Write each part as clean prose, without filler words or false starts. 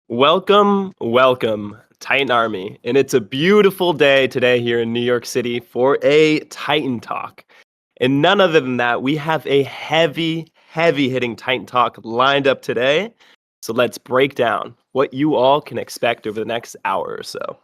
Welcome, Titan Army. And it's a beautiful day today here in New York City for a Titan Talk. And none other than that, we have a heavy hitting Titan Talk lined up today. So let's break down what you all can expect over the next hour or so.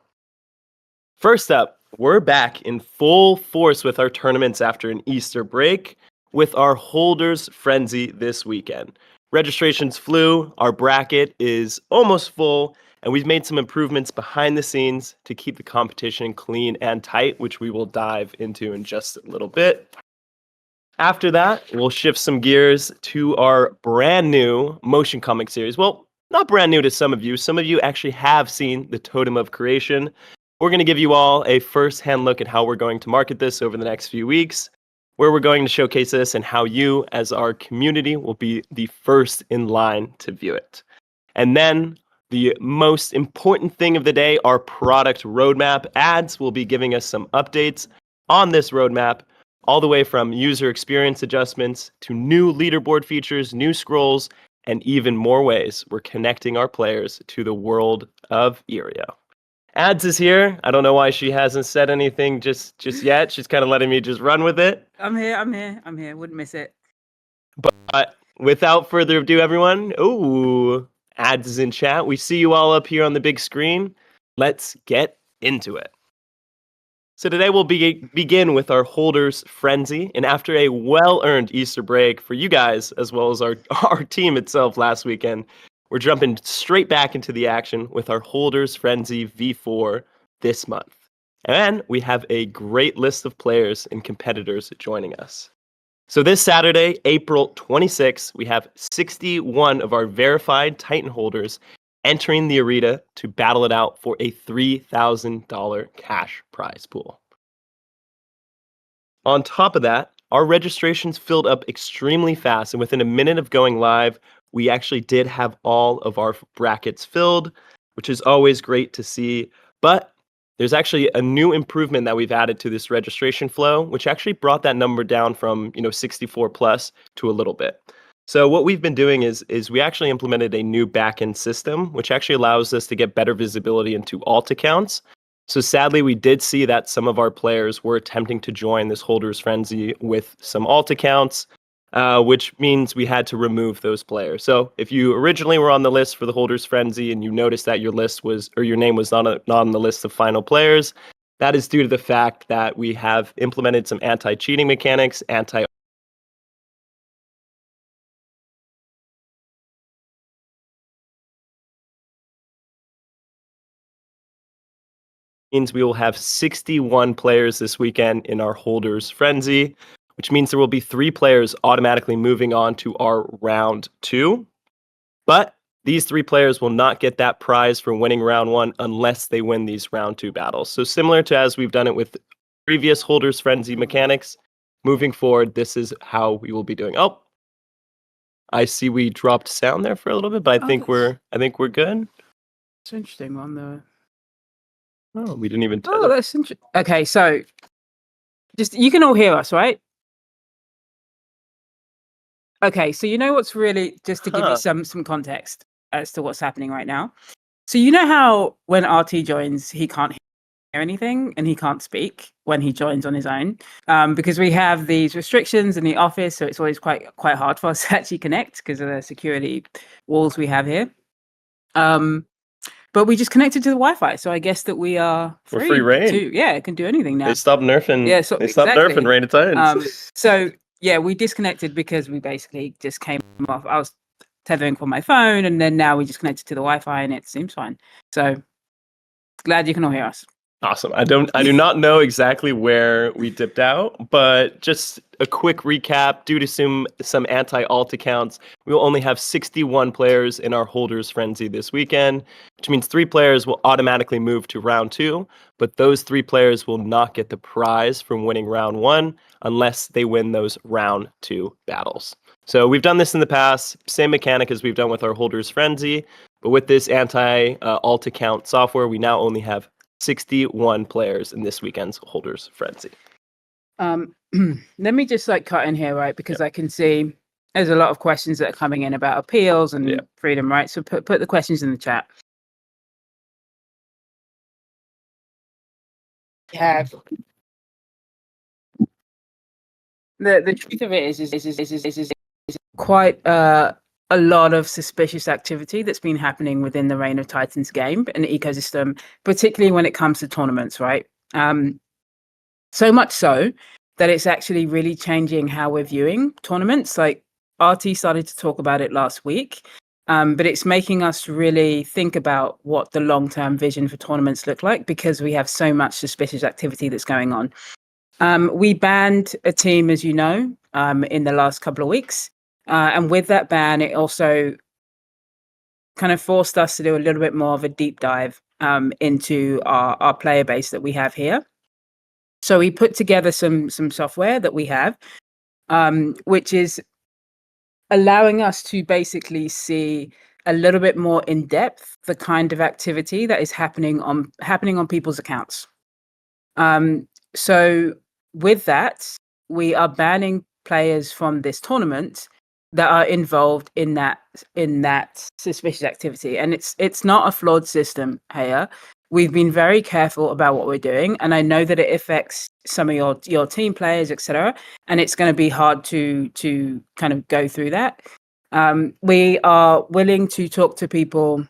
First up, we're back in full force with our tournaments after an Easter break with our Holders Frenzy this weekend. Registrations flew, our bracket is almost full, and we've made some improvements behind the scenes to keep the competition clean and tight, which we will dive into in just a little bit. After that, we'll shift some gears to our brand new motion comic series. Well, not brand new to some of you. Some of you actually have seen the Totem of Creation. We're going to give you all a first-hand look at how we're going to market this over the next few weeks, where we're going to showcase this, and how you, as our community, will be the first in line to view it. And then the most important thing of the day, our product roadmap. Ads will be giving us some updates on this roadmap, all the way from user experience adjustments to new leaderboard features, new scrolls, and even more ways we're connecting our players to the world of Irio. Ads is here. I don't know why she hasn't said anything just yet. She's kind of letting me just run with it. I'm here. Wouldn't miss it. But without further ado, everyone, Ads is in chat. We see you all up here on the big screen. Let's get into it. So today we'll begin with our Holders Frenzy, and after a well-earned Easter break for you guys, as well as our team itself last weekend, we're jumping straight back into the action with our Holders Frenzy V4 this month. And we have a great list of players and competitors joining us. So this Saturday, April 26th, we have 61 of our verified Titan holders entering the arena to battle it out for a $3,000 cash prize pool. On top of that, our registrations filled up extremely fast, and within a minute of going live, we actually did have all of our brackets filled, which is always great to see. But there's actually a new improvement that we've added to this registration flow, which actually brought that number down from 64 plus to a little bit. So what we've been doing is we actually implemented a new backend system, which actually allows us to get better visibility into alt accounts. So sadly, we did see that some of our players were attempting to join this Holders Frenzy with some alt accounts, which means we had to remove those players. So if you originally were on the list for the Holders Frenzy and you noticed that your name was not on the list of final players, that is due to the fact that we have implemented some anti-cheating mechanics, means we will have 61 players this weekend in our Holders Frenzy, which means there will be 3 players automatically moving on to our round 2. But these 3 players will not get that prize for winning round 1 unless they win these round 2 battles. So similar to as we've done it with previous Holders Frenzy mechanics, moving forward, this is how we will be doing. Oh, I see we dropped sound there for a little bit, but I think we're good. It's interesting on the. Oh, we didn't even. Oh, that's interesting. Okay, so just you can all hear us, right? Okay, so you know what's really just to give you some context as to what's happening right now. So you know how when RT joins, he can't hear anything and he can't speak when he joins on his own, because we have these restrictions in the office, so it's always quite hard for us to actually connect because of the security walls we have here. But we just connected to the Wi-Fi, so I guess that we are free reign. It can do anything now. They stopped nerfing. Yeah, so they stopped nerfing Reign of Titans. So yeah, we disconnected because we basically just came off. I was tethering from my phone, and then now we just connected to the Wi-Fi, and it seems fine. So glad you can all hear us. Awesome. I do not know exactly where we dipped out, but just a quick recap. Due to some anti-alt accounts, we will only have 61 players in our Holders Frenzy this weekend, which means 3 players will automatically move to round 2, but those 3 players will not get the prize from winning round 1 unless they win those round 2 battles. So we've done this in the past, same mechanic as we've done with our Holders Frenzy, but with this anti-alt account software, we now only have 61 players in this weekend's Holders Frenzy. Let me just cut in here, right? Because I can see There's a lot of questions that are coming in about appeals and freedom, right? So put the questions in the chat. Yeah. The truth of it is quite a lot of suspicious activity that's been happening within the Reign of Titans game and the ecosystem, particularly when it comes to tournaments, right? So much so that it's actually really changing how we're viewing tournaments. Like RT started to talk about it last week, but it's making us really think about what the long-term vision for tournaments look like because we have so much suspicious activity that's going on. We banned a team, as you know, in the last couple of weeks. And with that ban, it also kind of forced us to do a little bit more of a deep dive into our player base that we have here. So we put together some software that we have, which is allowing us to basically see a little bit more in depth the kind of activity that is happening on people's accounts. So with that, we are banning players from this tournament that are involved in that suspicious activity, and it's not a flawed system here. We've been very careful about what we're doing, and I know that it affects some of your team players, etc. And it's going to be hard to kind of go through that. We are willing to talk to people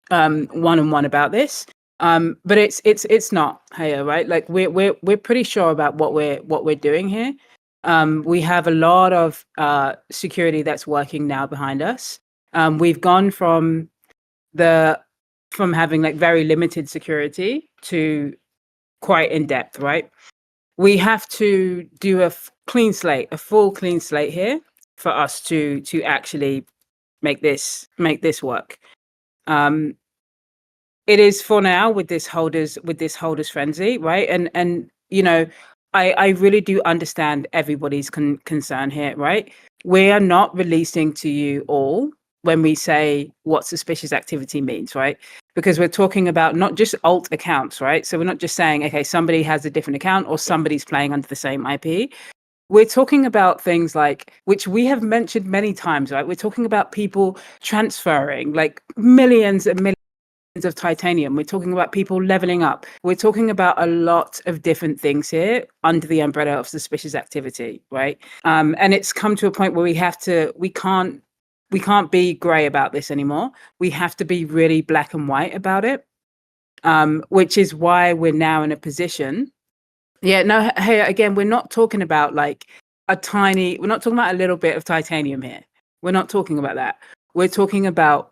one-on-one about this, but it's not here, right? Like we're pretty sure about what we're doing here. We have a lot of security that's working now behind us. We've gone from having like very limited security to quite in depth, right? We have to do a full clean slate here for us to actually make this work. It is for now with this holders frenzy, right? And you know, I really do understand everybody's concern here, right? We are not releasing to you all when we say what suspicious activity means, right? Because we're talking about not just alt accounts, right? So we're not just saying, okay, somebody has a different account or somebody's playing under the same IP. We're talking about things like, which we have mentioned many times, right? We're talking about people transferring like millions and millions of titanium. We're talking about people leveling up. We're talking about a lot of different things here under the umbrella of suspicious activity, right? And it's come to a point where we can't be gray about this anymore. We have to be really black and white about it, which is why we're now in a position. Yeah, no, hey, again, we're not talking about like we're not talking about a little bit of titanium here. We're not talking about that. We're talking about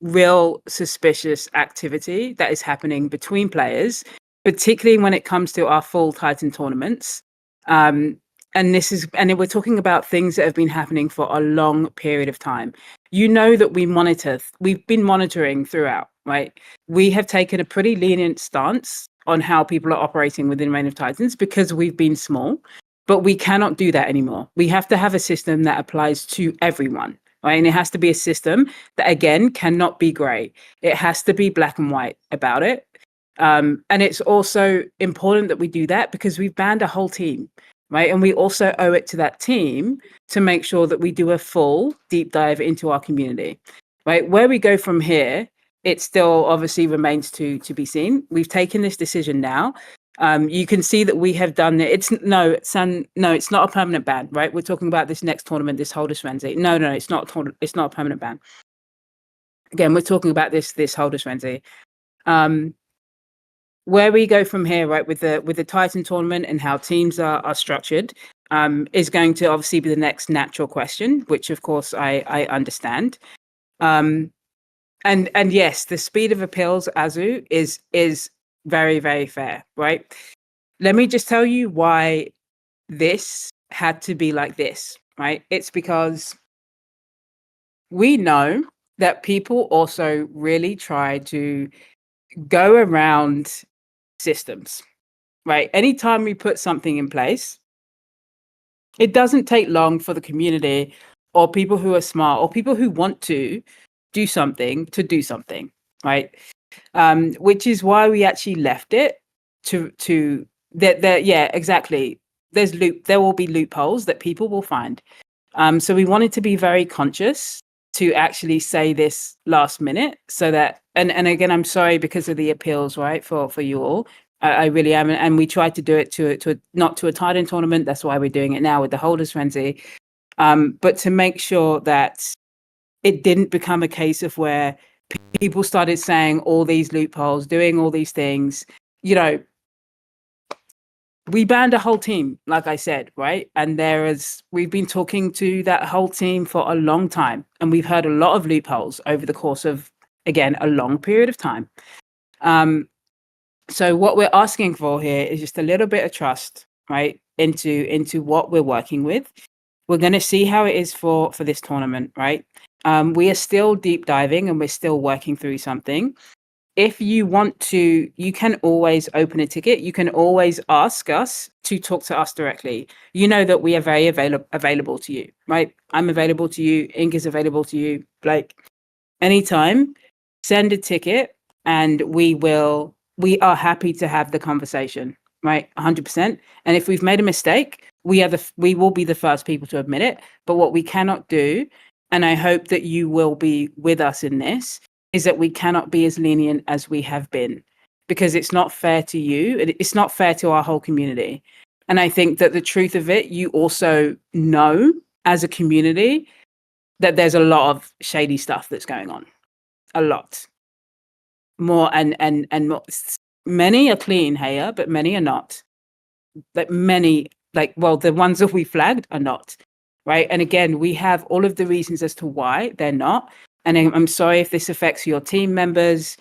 real suspicious activity that is happening between players, particularly when it comes to our full Titan tournaments. And we're talking about things that have been happening for a long period of time. You know that we've been monitoring throughout, right? We have taken a pretty lenient stance on how people are operating within Reign of Titans because we've been small, but we cannot do that anymore. We have to have a system that applies to everyone. Right? And it has to be a system that, again, cannot be grey. It has to be black and white about it. And it's also important that we do that because we've banned a whole team, right? And we also owe it to that team to make sure that we do a full deep dive into our community, right? Where we go from here, it still obviously remains to be seen. We've taken this decision now. You can see that we have done it. It's not a permanent ban, right? We're talking about this next tournament, this Holders Frenzy. No, it's not a permanent ban. Again, we're talking about this Holders Frenzy. Where we go from here, right, with the Titan tournament and how teams are structured, is going to obviously be the next natural question, which of course I understand. And yes, the speed of appeals, Azu, is very, very fair, right? Let me just tell you why this had to be like this, right? It's because we know that people also really try to go around systems, right? Anytime we put something in place, it doesn't take long for the community or people who are smart or people who want to do something, right? Which is why we actually left it to that. Yeah, exactly. There will be loopholes that people will find. So we wanted to be very conscious to actually say this last minute, so that, and again, I'm sorry because of the appeals, right, for you all. I really am, and we tried to do it to not to a Titan tournament. That's why we're doing it now with the Holders Frenzy, but to make sure that it didn't become a case of where people started saying all these loopholes, doing all these things. You know, we banned a whole team, like I said, right? And we've been talking to that whole team for a long time, and we've heard a lot of loopholes over the course of, again, a long period of time. So what we're asking for here is just a little bit of trust, right, into what we're working with. We're going to see how it is for this tournament, right? We are still deep diving and we're still working through something. If you want to, you can always open a ticket. You can always ask us to talk to us directly. You know that we are very available to you, right? I'm available to you. Ink is available to you. Like, anytime, send a ticket and we are happy to have the conversation, right? 100%. And if we've made a mistake, we will be the first people to admit it. But what we cannot do, and I hope that you will be with us in this, is that we cannot be as lenient as we have been, because it's not fair to you. It's not fair to our whole community. And I think that the truth of it, you also know as a community that there's a lot of shady stuff that's going on. A lot more, and more. Many are clean here, but many are not. Like many, well, the ones that we flagged are not, right? And again, we have all of the reasons as to why they're not. And I'm sorry if this affects your team members.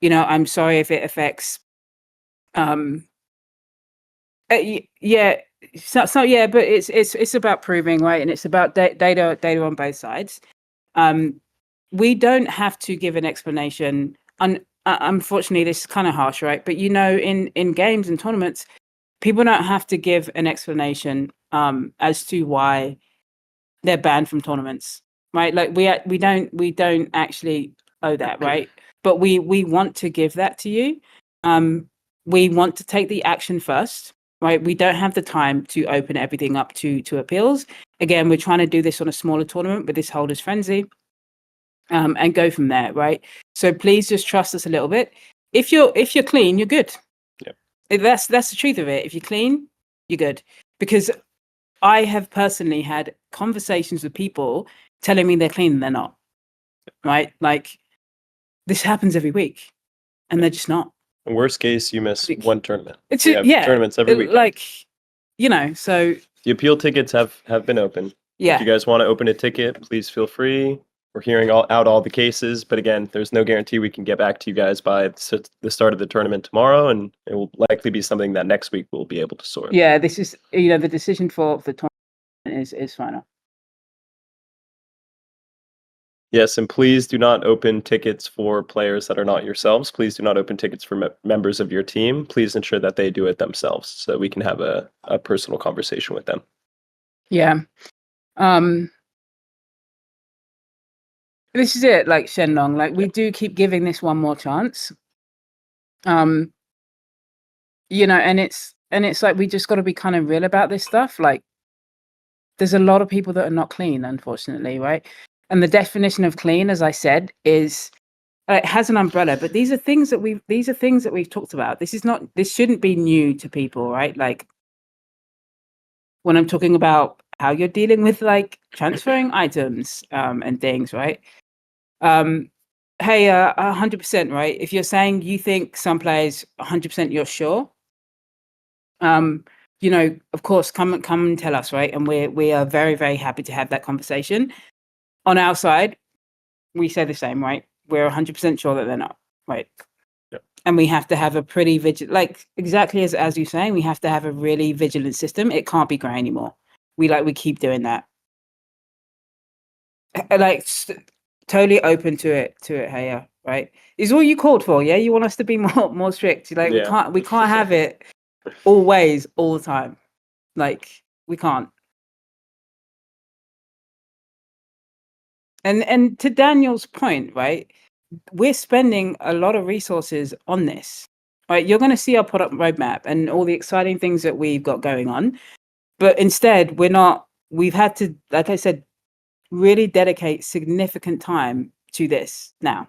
You know, I'm sorry if it affects. Yeah. So yeah, but it's about proving, right, and it's about data on both sides. We don't have to give an explanation. Unfortunately, this is kind of harsh, right? But you know, in games and tournaments, people don't have to give an explanation as to why they're banned from tournaments, right? Like we don't actually owe that, right? But we want to give that to you. We want to take the action first, right? We don't have the time to open everything up to appeals. Again, we're trying to do this on a smaller tournament with this Holders Frenzy, and go from there, right? So please just trust us a little bit. If you're clean, you're good. Yep. That's the truth of it. If you're clean, you're good. Because I have personally had conversations with people telling me they're clean and they're not, right? Like, this happens every week, and they're just not. In worst case, you miss one tournament. It's tournaments every week. Like, you know, so the appeal tickets have been open. Yeah. If you guys want to open a ticket, please feel free. We're hearing out all the cases, but again, there's no guarantee we can get back to you guys by the start of the tournament tomorrow, and it will likely be something that next week we'll be able to sort. Yeah, this is, you know, the decision for the tournament is final. Yes, and please do not open tickets for players that are not yourselves. Please do not open tickets for members of your team. Please ensure that they do it themselves so we can have a personal conversation with them. Yeah. This is it, like Shenlong. Like, we do keep giving this one more chance. You know, and it's like we just got to be kind of real about this stuff. Like, there's a lot of people that are not clean, unfortunately, right? And the definition of clean, as I said, is it has an umbrella, but these are things that we've talked about. This shouldn't be new to people, right? Like, when I'm talking about how you're dealing with like transferring items and things, right? Hey, 100%, right? If you're saying you think some players 100% you're sure, you know, of course, come and tell us, right? And we are very, very happy to have that conversation. On our side, we say the same, right? We're 100% sure that they're not, right? Yep. And we have to have a pretty vigilant, like exactly as you're saying, we have to have a really vigilant system. It can't be grey anymore. We keep doing that. Like, totally open to it, hey, right? Is all you called for, yeah? You want us to be more strict? Like, yeah. we can't have it always, all the time. Like, we can't. And to Daniel's point, right? We're spending a lot of resources on this, right? You're going to see our product roadmap and all the exciting things that we've got going on, but instead we're not we've had to, like I said, really dedicate significant time to this now.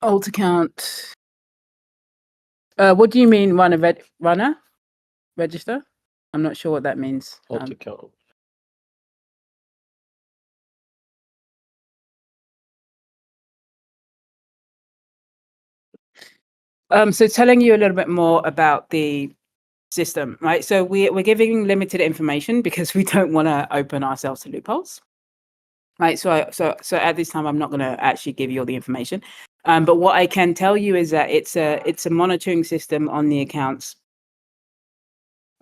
Alt account. What do you mean runner register? I'm not sure what that means. Alt account. So telling you a little bit more about the system, right? So we're giving limited information because we don't want to open ourselves to loopholes, right? So at this time, I'm not going to actually give you all the information. But what I can tell you is that it's a monitoring system on the accounts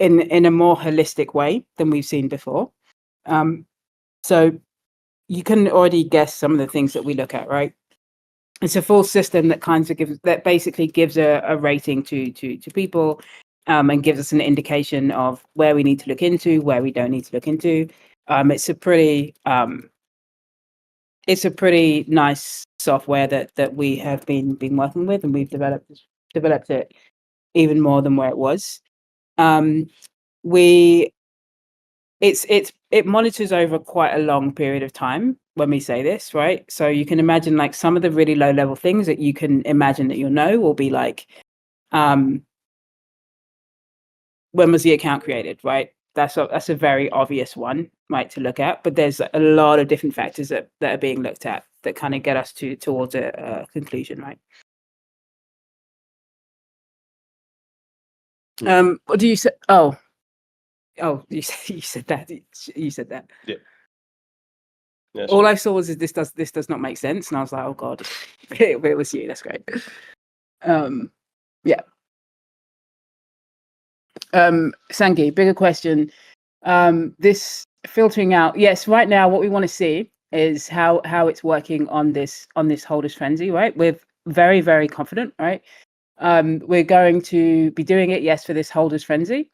in a more holistic way than we've seen before. So you can already guess some of the things that we look at, right? It's a full system that basically gives a rating to people, and gives us an indication of where we need to look into, where we don't need to look into. It's a pretty nice software that we have been working with, and we've developed it even more than where it was. It monitors over quite a long period of time when we say this, right? So you can imagine like some of the really low level things that you can imagine that you'll know will be like, when was the account created, right? That's a very obvious one, right, to look at. But there's a lot of different factors that are being looked at that kind of get us towards a conclusion, right? What do you say? Oh, you said that. You said that. Yeah. Yeah, All I saw was this does not make sense, and I was like, oh god, it was you. That's great. Yeah. Sangi, bigger question. This filtering out. Yes, right now what we want to see is how it's working on this holders frenzy, right? We're very, very confident, right? We're going to be doing it, yes, for this holders frenzy.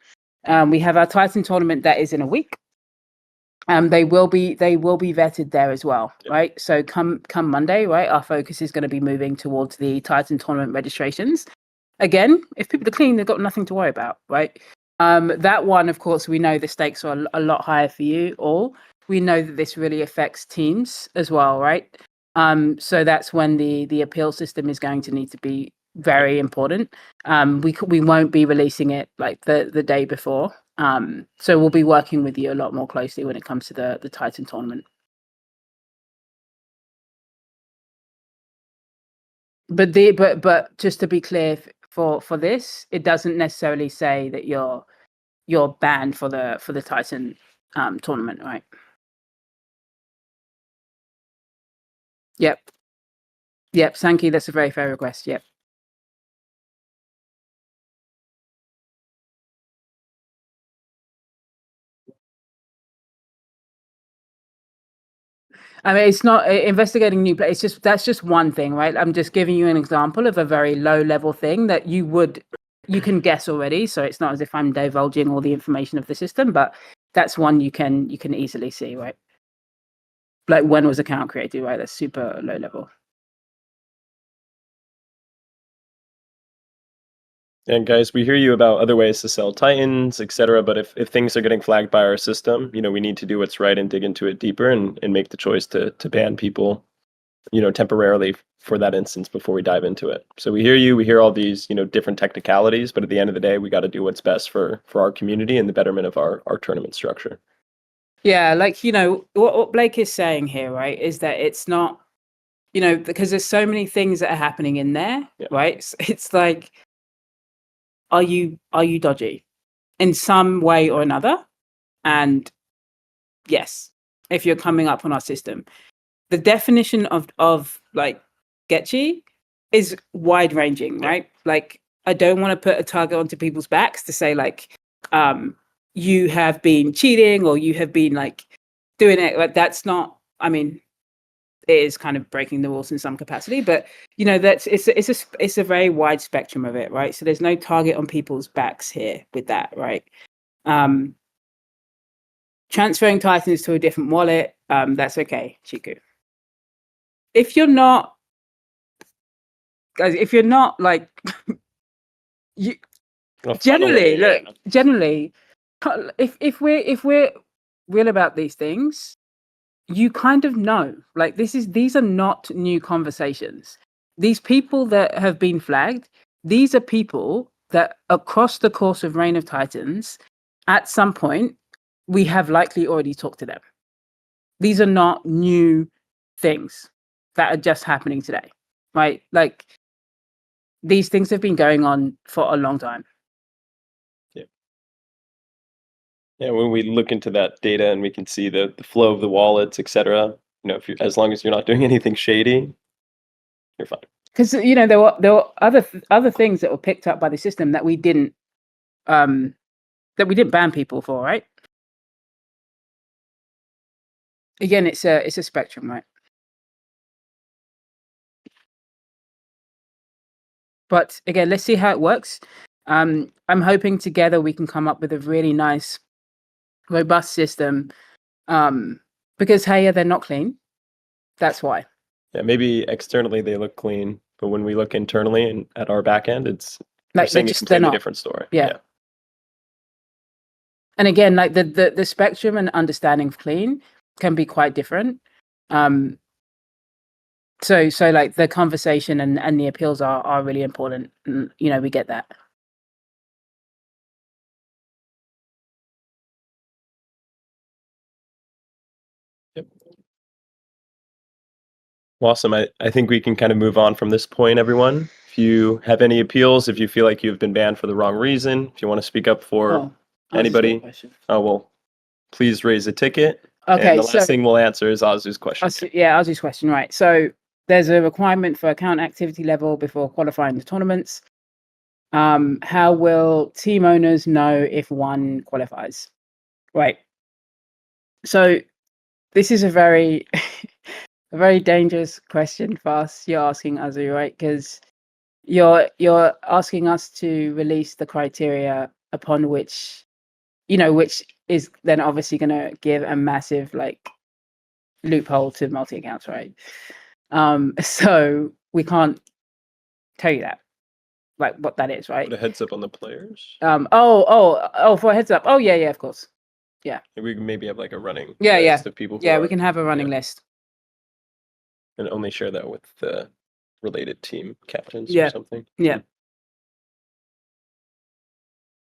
We have our Titan tournament that is in a week. They will be vetted there as well, right? So come Monday, right? Our focus is going to be moving towards the Titan tournament registrations. Again, if people are clean, they've got nothing to worry about, right? That one, of course, we know the stakes are a lot higher for you all. We know that this really affects teams as well, right? So that's when the appeal system is going to need to be very important. We won't be releasing it like the day before. So we'll be working with you a lot more closely when it comes to the Titan tournament. But just to be clear, for this, it doesn't necessarily say that you're banned for the Titan tournament, right? Yep. Sankey, that's a very fair request. Yep. I mean, it's not investigating new players. That's just one thing, right? I'm just giving you an example of a very low level thing that you can guess already. So it's not as if I'm divulging all the information of the system, but that's one you can easily see, right? Like when was account created, right? That's super low level. And guys, we hear you about other ways to sell Titans, etc. But if things are getting flagged by our system, we need to do what's right and dig into it deeper and make the choice to ban people, temporarily for that instance before we dive into it. So we hear you, we hear all these, different technicalities, but at the end of the day, we got to do what's best for our community and the betterment of our tournament structure. Yeah, like, what Blake is saying here, right, is that it's not, because there's so many things that are happening in there, right? It's like, are you dodgy in some way or another? And yes, if you're coming up on our system, the definition of like sketchy is wide ranging, right? Like, I don't want to put a target onto people's backs to say like, you have been cheating or you have been like doing it. Like, that's not, I mean, it is kind of breaking the rules in some capacity, but that's it's a very wide spectrum of it, right? So there's no target on people's backs here with that, right? Transferring Titans to a different wallet, that's okay, Chiku. If you're not, guys, like generally, look, generally, if we're real about these things, you kind of know. Like these are not new conversations. These people that have been flagged, these are people that across the course of Reign of Titans, at some point, we have likely already talked to them. These are not new things that are just happening today, right? Like these things have been going on for a long time. Yeah, when we look into that data and we can see the flow of the wallets, etc. As long as you're not doing anything shady, you're fine. Because there were other things that were picked up by the system that we didn't ban people for, right? Again, it's a spectrum, right? But again, let's see how it works. I'm hoping together we can come up with a really nice, robust system. Because hey, they're not clean. That's why. Yeah, maybe externally they look clean, but when we look internally and at our back end, they're saying a completely different story. Yeah. And again, like the spectrum and understanding of clean can be quite different. So like the conversation and the appeals are really important. We get that. Yep. Awesome. I think we can kind of move on from this point, everyone. If you have any appeals, if you feel like you've been banned for the wrong reason, if you want to speak up for anybody, well, please raise a ticket. Okay. And the last thing we'll answer is Azu's question. Azu's question, right. So there's a requirement for account activity level before qualifying the tournaments. How will team owners know if one qualifies? Right. So this is a very a very dangerous question for us. You're asking Azu, right? Because you're asking us to release the criteria upon which which is then obviously going to give a massive loophole to multi accounts, right? So we can't tell you that, what that is, right? Put a heads up on the players. For a heads up. Oh yeah, of course. Yeah. We can maybe have a running list of people. We can have a running list. And only share that with the related team captains or something. Yeah.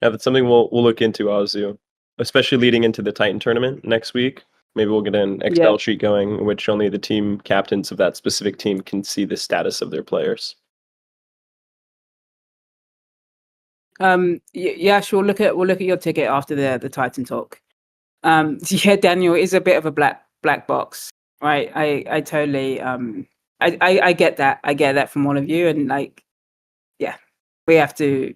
Yeah, that's something we'll look into, Azu, especially leading into the Titan tournament next week. Maybe we'll get an Excel sheet going in which only the team captains of that specific team can see the status of their players. Yeah, sure. We'll look at your ticket after the Titan talk. Yeah, Daniel, is a bit of a black box, right? I totally I get that. I get that from all of you, and we have to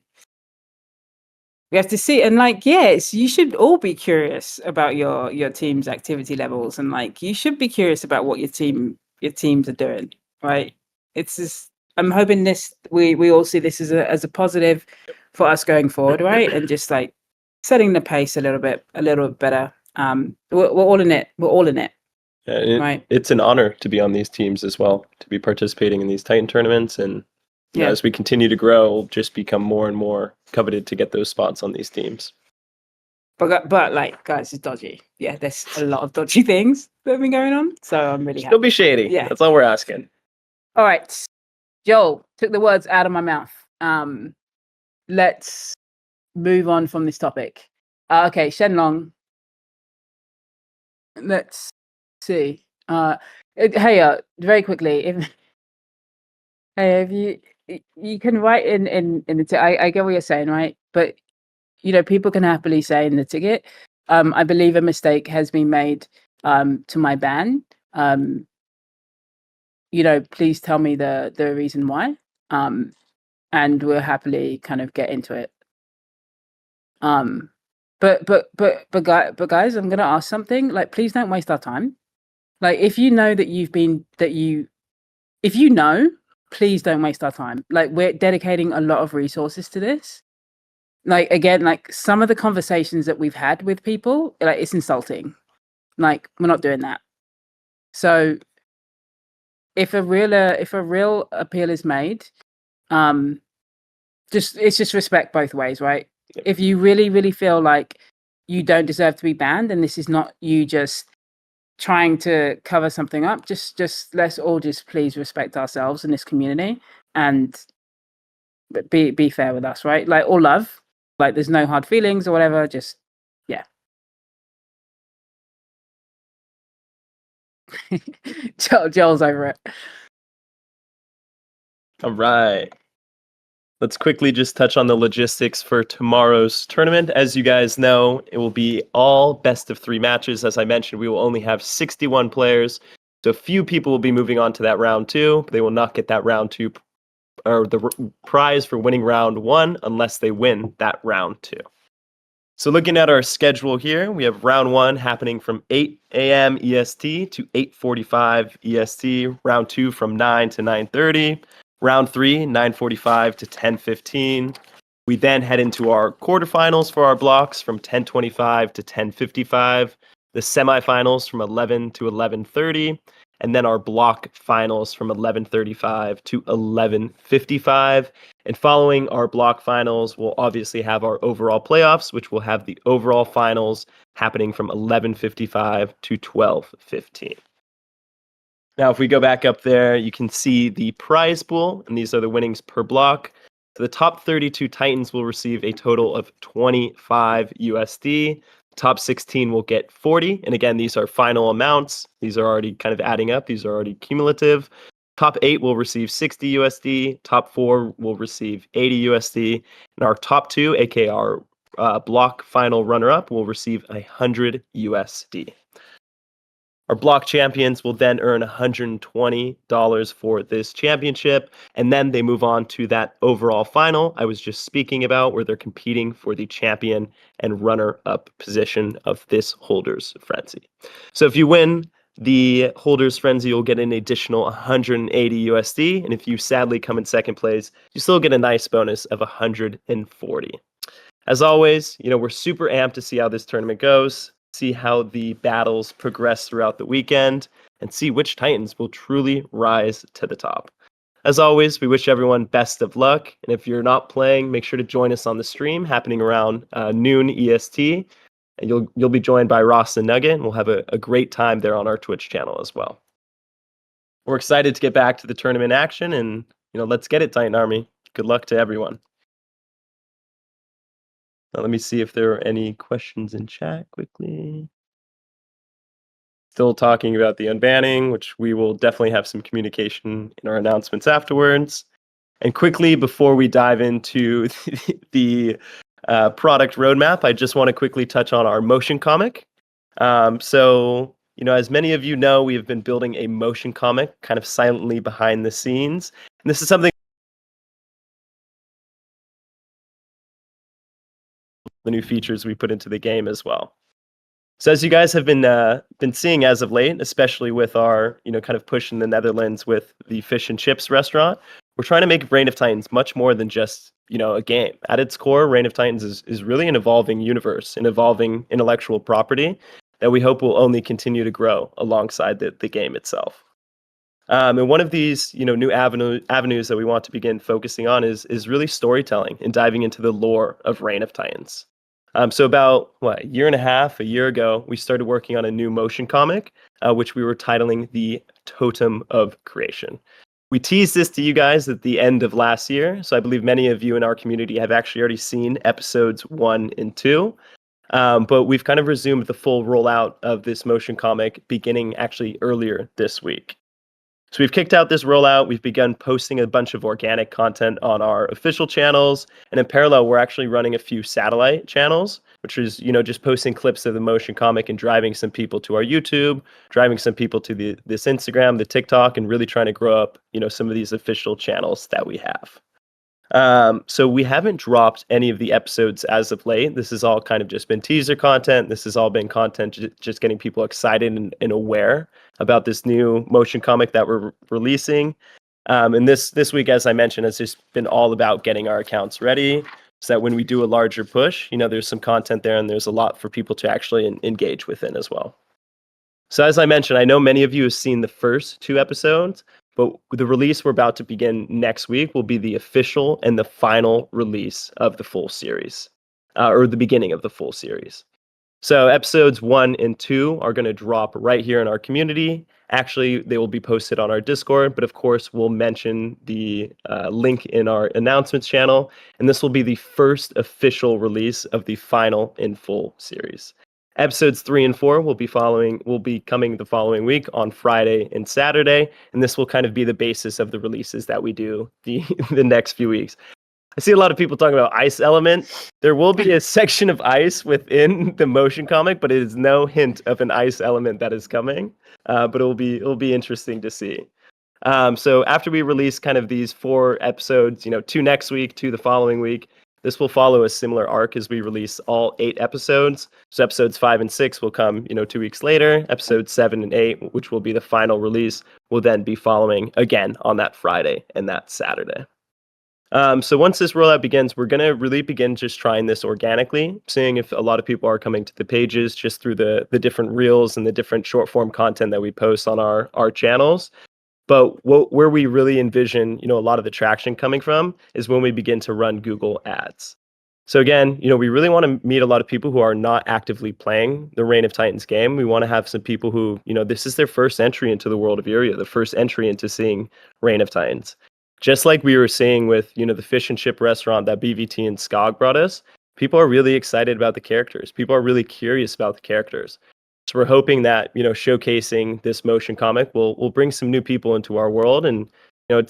see, and yes, you should all be curious about your team's activity levels, and you should be curious about what your teams are doing, right? It's just, I'm hoping we all see this as a positive for us going forward, right? And just setting the pace a little bit better. We're all in it. We're all in it. Yeah, right. It's an honor to be on these teams as well, to be participating in these Titan tournaments, and as we continue to grow, we'll just become more and more coveted to get those spots on these teams. But guys, it's dodgy. Yeah, there's a lot of dodgy things that have been going on. So I'm really happy. Don't be shady. Yeah, that's all we're asking. All right, Joel took the words out of my mouth. Let's move on from this topic. Okay, Shenlong. Let's see. Hey, very quickly, if you can write in the I get what you're saying, right? But people can happily say in the ticket, I believe a mistake has been made to my ban. Please tell me the reason why. And we'll happily kind of get into it. But guys, I'm gonna ask something. Please don't waste our time. If you know that if you know, please don't waste our time. We're dedicating a lot of resources to this. Again, some of the conversations that we've had with people, it's insulting. We're not doing that. So if a real appeal is made, it's just respect both ways, right? Yep. If you really feel like you don't deserve to be banned, and this is not you just trying to cover something up, just let's all just please respect ourselves in this community and be fair with us, right? Like, all love, like there's no hard feelings or whatever. Just yeah. Joel's over it. All right. Let's quickly just touch on the logistics for tomorrow's tournament. As you guys know, it will be all best of 3 matches. As I mentioned, we will only have 61 players. So few people will be moving on to that round 2. But they will not get that round 2 or the prize for winning round 1 unless they win that round 2. So looking at our schedule here, we have round 1 happening from 8 a.m. EST to 8:45 EST. Round 2 from 9 to 9:30. Round 3, 9:45 to 10:15. We then head into our quarterfinals for our blocks from 10:25 to 10:55. The semifinals from 11 to 11:30. And then our block finals from 11:35 to 11:55. And following our block finals, we'll obviously have our overall playoffs, which will have the overall finals happening from 11:55 to 12:15. Now, if we go back up there, you can see the prize pool, and these are the winnings per block. The top 32 Titans will receive a total of 25 USD. Top 16 will get 40. And again, these are final amounts. These are already kind of adding up. These are already cumulative. Top 8 will receive 60 USD. Top 4 will receive 80 USD. And our top 2, aka our block final runner-up, will receive 100 USD. Our block champions will then earn $120 for this championship, and then they move on to that overall final I was just speaking about, where they're competing for the champion and runner-up position of this Holders Frenzy. So if you win the Holders Frenzy, you'll get an additional 180 USD, and if you sadly come in second place, you still get a nice bonus of 140. As always, we're super amped to see how this tournament goes, see how the battles progress throughout the weekend, and see which Titans will truly rise to the top. As always, we wish everyone best of luck, and if you're not playing, make sure to join us on the stream happening around noon EST, and you'll be joined by Ross and Nugget, and we'll have a great time there on our Twitch channel as well. We're excited to get back to the tournament action, and let's get it, Titan Army. Good luck to everyone. Now, let me see if there are any questions in chat quickly. Still talking about the unbanning, which we will definitely have some communication in our announcements afterwards. And quickly, before we dive into the product roadmap, I just want to quickly touch on our motion comic. So, as many of you know, we have been building a motion comic kind of silently behind the scenes. And this is something the new features we put into the game as well. So as you guys have been seeing as of late, especially with our kind of push in the Netherlands with the fish and chips restaurant, we're trying to make Reign of Titans much more than just a game. At its core, Reign of Titans is really an evolving universe, an evolving intellectual property that we hope will only continue to grow alongside the game itself. And one of these new avenues that we want to begin focusing on is really storytelling and diving into the lore of Reign of Titans. So about a year ago, we started working on a new motion comic, which we were titling The Totem of Creation. We teased this to you guys at the end of last year, so I believe many of you in our community have actually already seen episodes 1 and 2. But we've kind of resumed the full rollout of this motion comic beginning actually earlier this week. So we've kicked out this rollout. We've begun posting a bunch of organic content on our official channels. And in parallel, we're actually running a few satellite channels, which is, just posting clips of the motion comic and driving some people to our YouTube, driving some people to this Instagram, the TikTok, and really trying to grow up, some of these official channels that we have. So we haven't dropped any of the episodes as of late. This has all kind of just been teaser content. This has all been content just getting people excited and aware about this new motion comic that we're releasing. And this week, as I mentioned, has just been all about getting our accounts ready so that when we do a larger push, there's some content there and there's a lot for people to actually engage within as well. So as I mentioned, I know many of you have seen the first 2 episodes, but the release we're about to begin next week will be the official and the final release of the full series, or the beginning of the full series. So episodes 1 and 2 are going to drop right here in our community. Actually, they will be posted on our Discord, but of course, we'll mention the link in our announcements channel. And this will be the first official release of the final in full series. Episodes 3 and 4 will be coming the following week on Friday and Saturday, and this will kind of be the basis of the releases that we do the next few weeks. I see a lot of people talking about ice element. There will be a section of ice within the motion comic, but it is no hint of an ice element that is coming. But it'll be interesting to see. So after we release kind of these 4 episodes, 2 next week, 2 the following week, this will follow a similar arc as we release all 8 episodes. So episodes 5 and 6 will come, 2 weeks later. Episodes 7 and 8, which will be the final release, will then be following again on that Friday and that Saturday. So once this rollout begins, we're going to really begin just trying this organically, seeing if a lot of people are coming to the pages just through the different reels and the different short form content that we post on our channels. But where we really envision, a lot of the traction coming from is when we begin to run Google ads. So again, we really want to meet a lot of people who are not actively playing the Reign of Titans game. We want to have some people who, this is their first entry into the world of Iria, the first entry into seeing Reign of Titans. Just like we were seeing with, the fish and chip restaurant that BVT and Skog brought us, people are really excited about the characters. People are really curious about the characters. So we're hoping that, showcasing this motion comic will bring some new people into our world. And,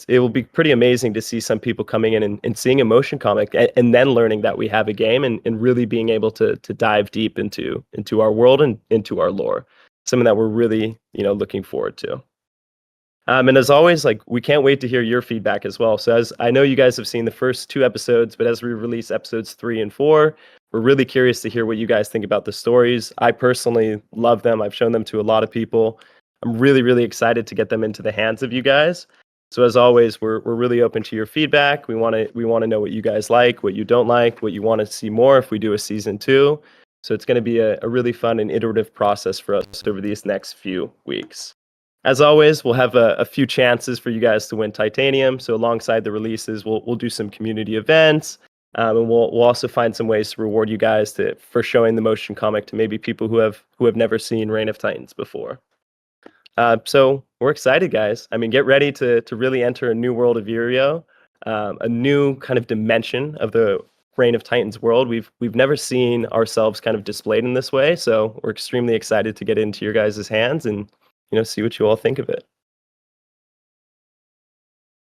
it will be pretty amazing to see some people coming in and seeing a motion comic and then learning that we have a game and really being able to dive deep into our world and into our lore. Something that we're really, looking forward to. And as always, we can't wait to hear your feedback as well. So as I know you guys have seen the first 2 episodes, but as we release episodes 3 and 4, we're really curious to hear what you guys think about the stories. I personally love them. I've shown them to a lot of people. I'm really, really excited to get them into the hands of you guys. So as always, we're really open to your feedback. We want to know what you guys like, what you don't like, what you want to see more if we do a season 2. So it's going to be a really fun and iterative process for us over these next few weeks. As always, we'll have a few chances for you guys to win titanium. So alongside the releases, we'll do some community events, and we'll also find some ways to reward you guys for showing the motion comic to maybe people who have never seen Reign of Titans before. So we're excited, guys. I mean, get ready to really enter a new world of Irio, a new kind of dimension of the Reign of Titans world. We've never seen ourselves kind of displayed in this way, so we're extremely excited to get into your guys' hands and see what you all think of it.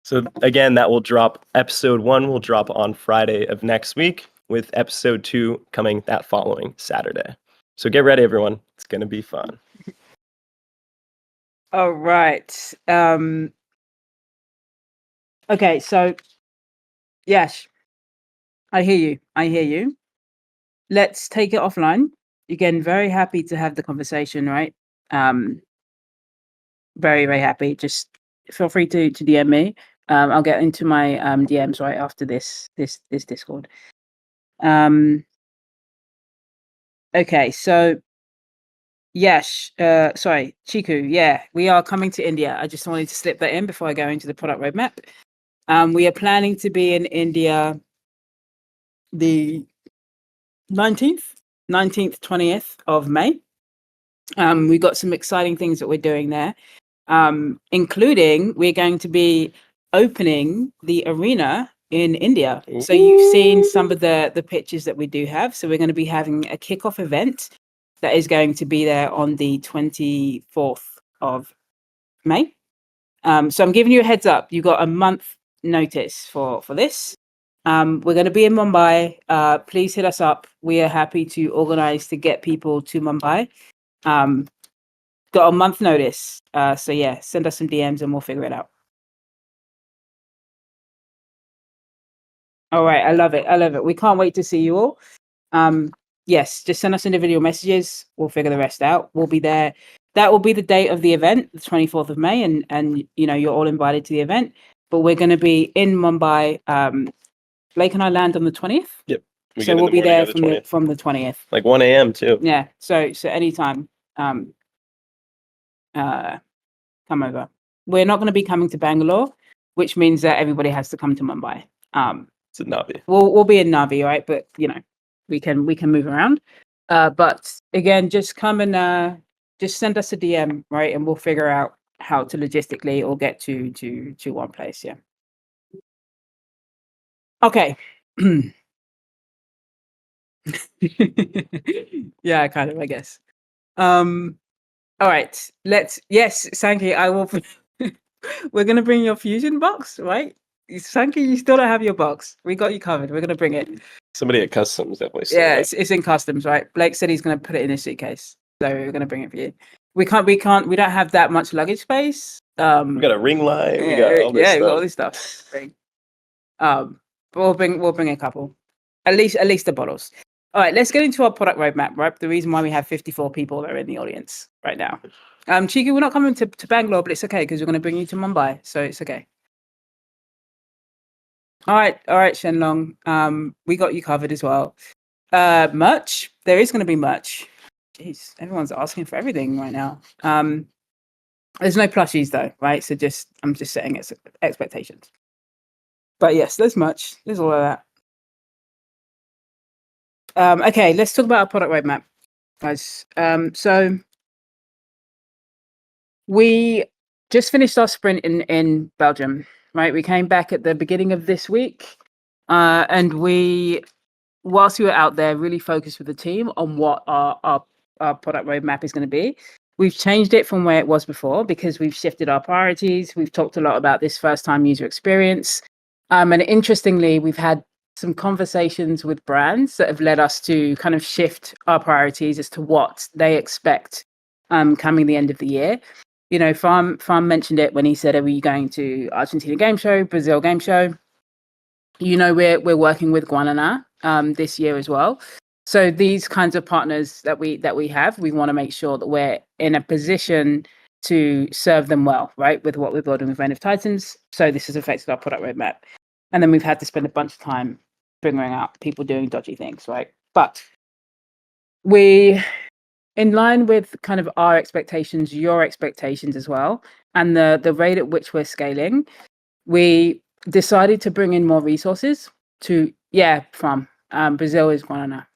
So again, that will drop. Episode 1 will drop on Friday of next week, with episode 2 coming that following Saturday. So get ready, everyone. It's going to be fun. All right. Okay, so yes, I hear you. Let's take it offline. Again, very happy to have the conversation, right? Very, very happy. Just feel free to DM me. I'll get into my DMs right after this Discord. Okay, so yes, sorry, Chiku. Yeah, we are coming to India. I just wanted to slip that in before I go into the product roadmap. We are planning to be in India the 19th, 20th of May. We've got some exciting things that we're doing there. Including we're going to be opening the arena in India. So you've seen some of the pictures that we do have. So we're going to be having a kickoff event that is going to be there on the 24th of May. So I'm giving you a heads up. You've got a month notice for this. We're going to be in Mumbai. Please hit us up. We are happy to organize to get people to Mumbai. Got a month notice. So yeah, send us some DMs and we'll figure it out. All right. I love it. We can't wait to see you all. Yes, just send us individual messages. We'll figure the rest out. We'll be there. That will be the date of the event, the 24th of May. And you're all invited to the event. But we're going to be in Mumbai. Blake and I land on the 20th. Yep. So we'll be there from the 20th. Like 1 a.m. too. Yeah. So anytime. Come over. we're not going to be coming to Bangalore, which means that everybody has to come to Mumbai. It's in Navi. We'll be in Navi, right? But we can move around. But again, just come and just send us a DM, right? And we'll figure out how to logistically or get to one place. Yeah. Okay. Yeah, kind of, I guess. All right. Yes, Sankey, I will. We're gonna bring your fusion box, right? Sankey, you still don't have your box. We got you covered. We're gonna bring it. Somebody at customs definitely. Yeah, it's in customs, right? Blake said he's gonna put it in his suitcase, so we're gonna bring it for you. We don't have that much luggage space. We got a ring light. We got all this stuff. We got all this stuff. But we'll bring a couple, at least the bottles. All right, let's get into our product roadmap, right? The reason why we have 54 people that are in the audience right now. Chiki, we're not coming to Bangalore, but it's okay because we're going to bring you to Mumbai, so it's okay. All right, Shenlong. We got you covered as well. Merch. There is going to be merch. Jeez, everyone's asking for everything right now. There's no plushies though, right? So I'm just setting expectations. But yes, there's merch. There's all of that. Okay, let's talk about our product roadmap, guys. So we just finished our sprint in Belgium, right? We came back at the beginning of this week, and whilst we were out there, really focused with the team on what our product roadmap is going to be. We've changed it from where it was before because we've shifted our priorities. We've talked a lot about this first-time user experience, and interestingly, we've had some conversations with brands that have led us to kind of shift our priorities as to what they expect coming the end of the year. Farm mentioned it when he said, are we going to Argentina Game Show, Brazil Game Show? We're working with Guanana this year as well. So these kinds of partners that we have, we want to make sure that we're in a position to serve them well, right? With what we're building with Reign of Titans. So this has affected our product roadmap. And then we've had to spend a bunch of time figuring out people doing dodgy things, right? But in line with kind of our expectations, your expectations as well, and the rate at which we're scaling, we decided to bring in more resources from Brazil is Guanana.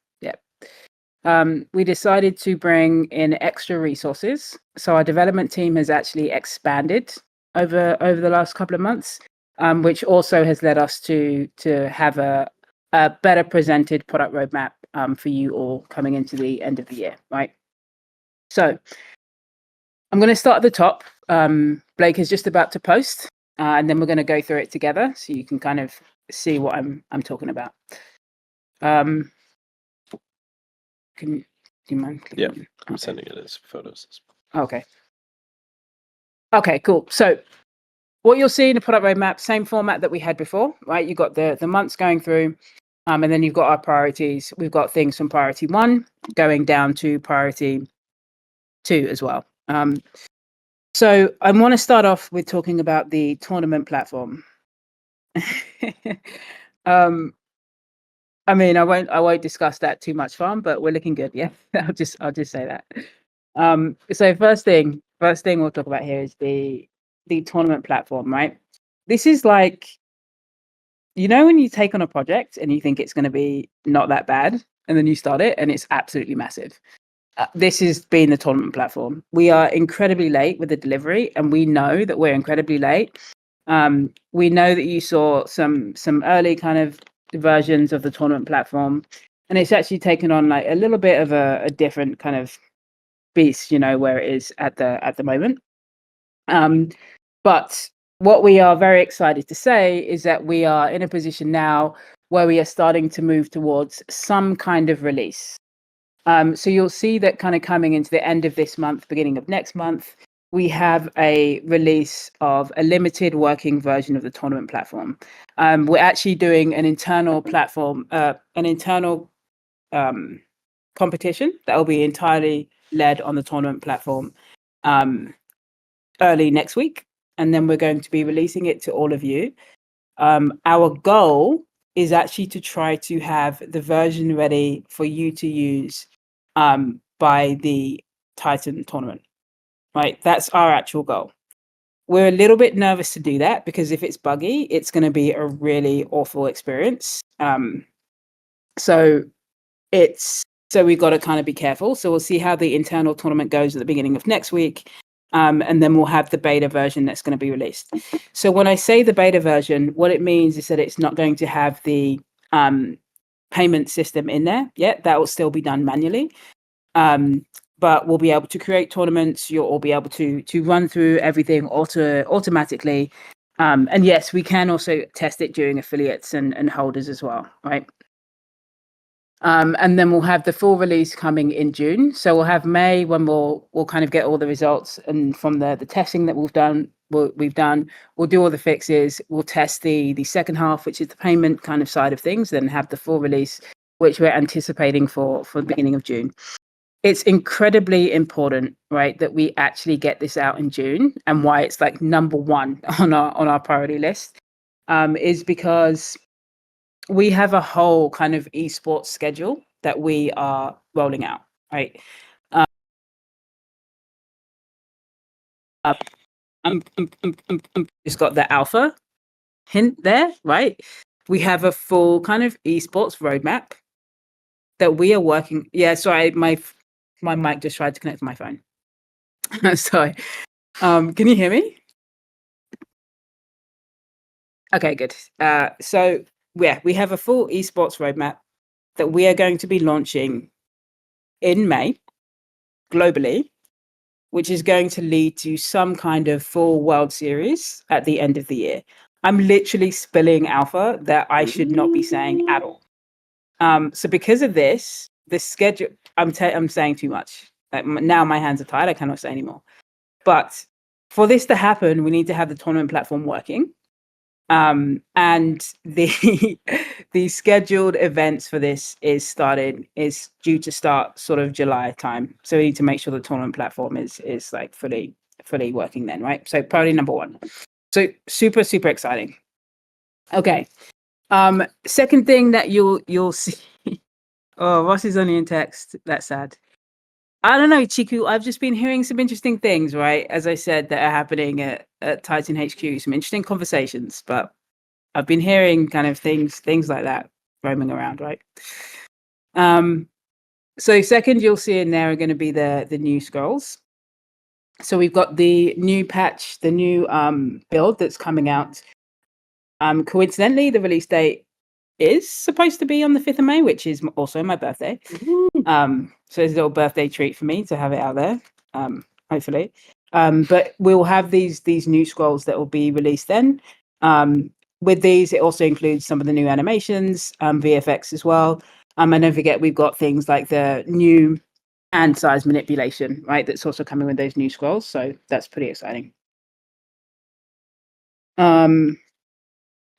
We decided to bring in extra resources. So our development team has actually expanded over the last couple of months, which also has led us to have a better presented product roadmap for you all coming into the end of the year, right? So I'm going to start at the top. Blake is just about to post, and then we're going to go through it together so you can kind of see what I'm talking about. Do you mind? Yeah, I'm sending it as photos. Okay, cool. So what you'll see in the product roadmap, same format that we had before, right? You've got the months going through, and then you've got our priorities. We've got things from priority 1 going down to priority 2 as well. So I want to start off with talking about the tournament platform. I mean, I won't discuss that too much, Farm, but we're looking good. Yeah, I'll just say that. So first thing we'll talk about here is the tournament platform, right? This is like, when you take on a project and you think it's going to be not that bad, and then you start it and it's absolutely massive. This has been the tournament platform. We are incredibly late with the delivery, and we know that we're incredibly late. We know that you saw some early kind of versions of the tournament platform, and it's actually taken on like a little bit of a different kind of beast, where it is at the moment. But what we are very excited to say is that we are in a position now where we are starting to move towards some kind of release. So you'll see that kind of coming into the end of this month, beginning of next month, we have a release of a limited working version of the tournament platform. We're actually doing an internal platform, competition that will be entirely led on the tournament platform early next week. And then we're going to be releasing it to all of you. Our goal is actually to try to have the version ready for you to use by the Titan tournament, right? That's our actual goal. we're a little bit nervous to do that because if it's buggy, it's going to be a really awful experience. So we've got to kind of be careful. So we'll see how the internal tournament goes at the beginning of next week. And then we'll have the beta version that's going to be released. So when I say the beta version, what it means is that it's not going to have the payment system in there yet. That will still be done manually. But we'll be able to create tournaments. You'll all be able to run through everything automatically. And yes, we can also test it during affiliates and holders as well, right? And then we'll have the full release coming in June. So we'll have May when we'll kind of get all the results, and from the testing that we've done, we'll do all the fixes. We'll test the second half, which is the payment kind of side of things, then have the full release, which we're anticipating for the beginning of June. It's incredibly important, right, that we actually get this out in June, and why it's like number one on our priority list is because we have a whole kind of esports schedule that we are rolling out, right? Just got the alpha hint there, right? We have a full kind of esports roadmap that we are working. Yeah, sorry, my mic just tried to connect to my phone. Sorry. Can you hear me? Okay, good. So yeah, we have a full esports roadmap that we are going to be launching in May globally, which is going to lead to some kind of full World Series at the end of the year. I'm literally spilling alpha that I should not be saying at all. So because of this, the schedule, I'm saying too much. Like, now my hands are tied. I cannot say anymore. But for this to happen, we need to have the tournament platform working. And the the scheduled events for this is due to start sort of July time. So we need to make sure the tournament platform is like fully working then, right? So priority number one. So super exciting. Okay. Second thing that you'll see. Oh, Ross is only in text. That's sad. I don't know, Chiku. I've just been hearing some interesting things, right? As I said, that are happening at Titan HQ. Some interesting conversations, but I've been hearing kind of things like that roaming around, right? So second, you'll see in there are going to be the new scrolls. So we've got the new patch, the new build that's coming out. Coincidentally, the release date is supposed to be on the 5th of May, which is also my birthday. So it's a little birthday treat for me to have it out there, hopefully. But we'll have these new scrolls that will be released then. With these, it also includes some of the new animations, VFX as well. And don't forget, we've got things like the new hand size manipulation, right? That's also coming with those new scrolls. So that's pretty exciting.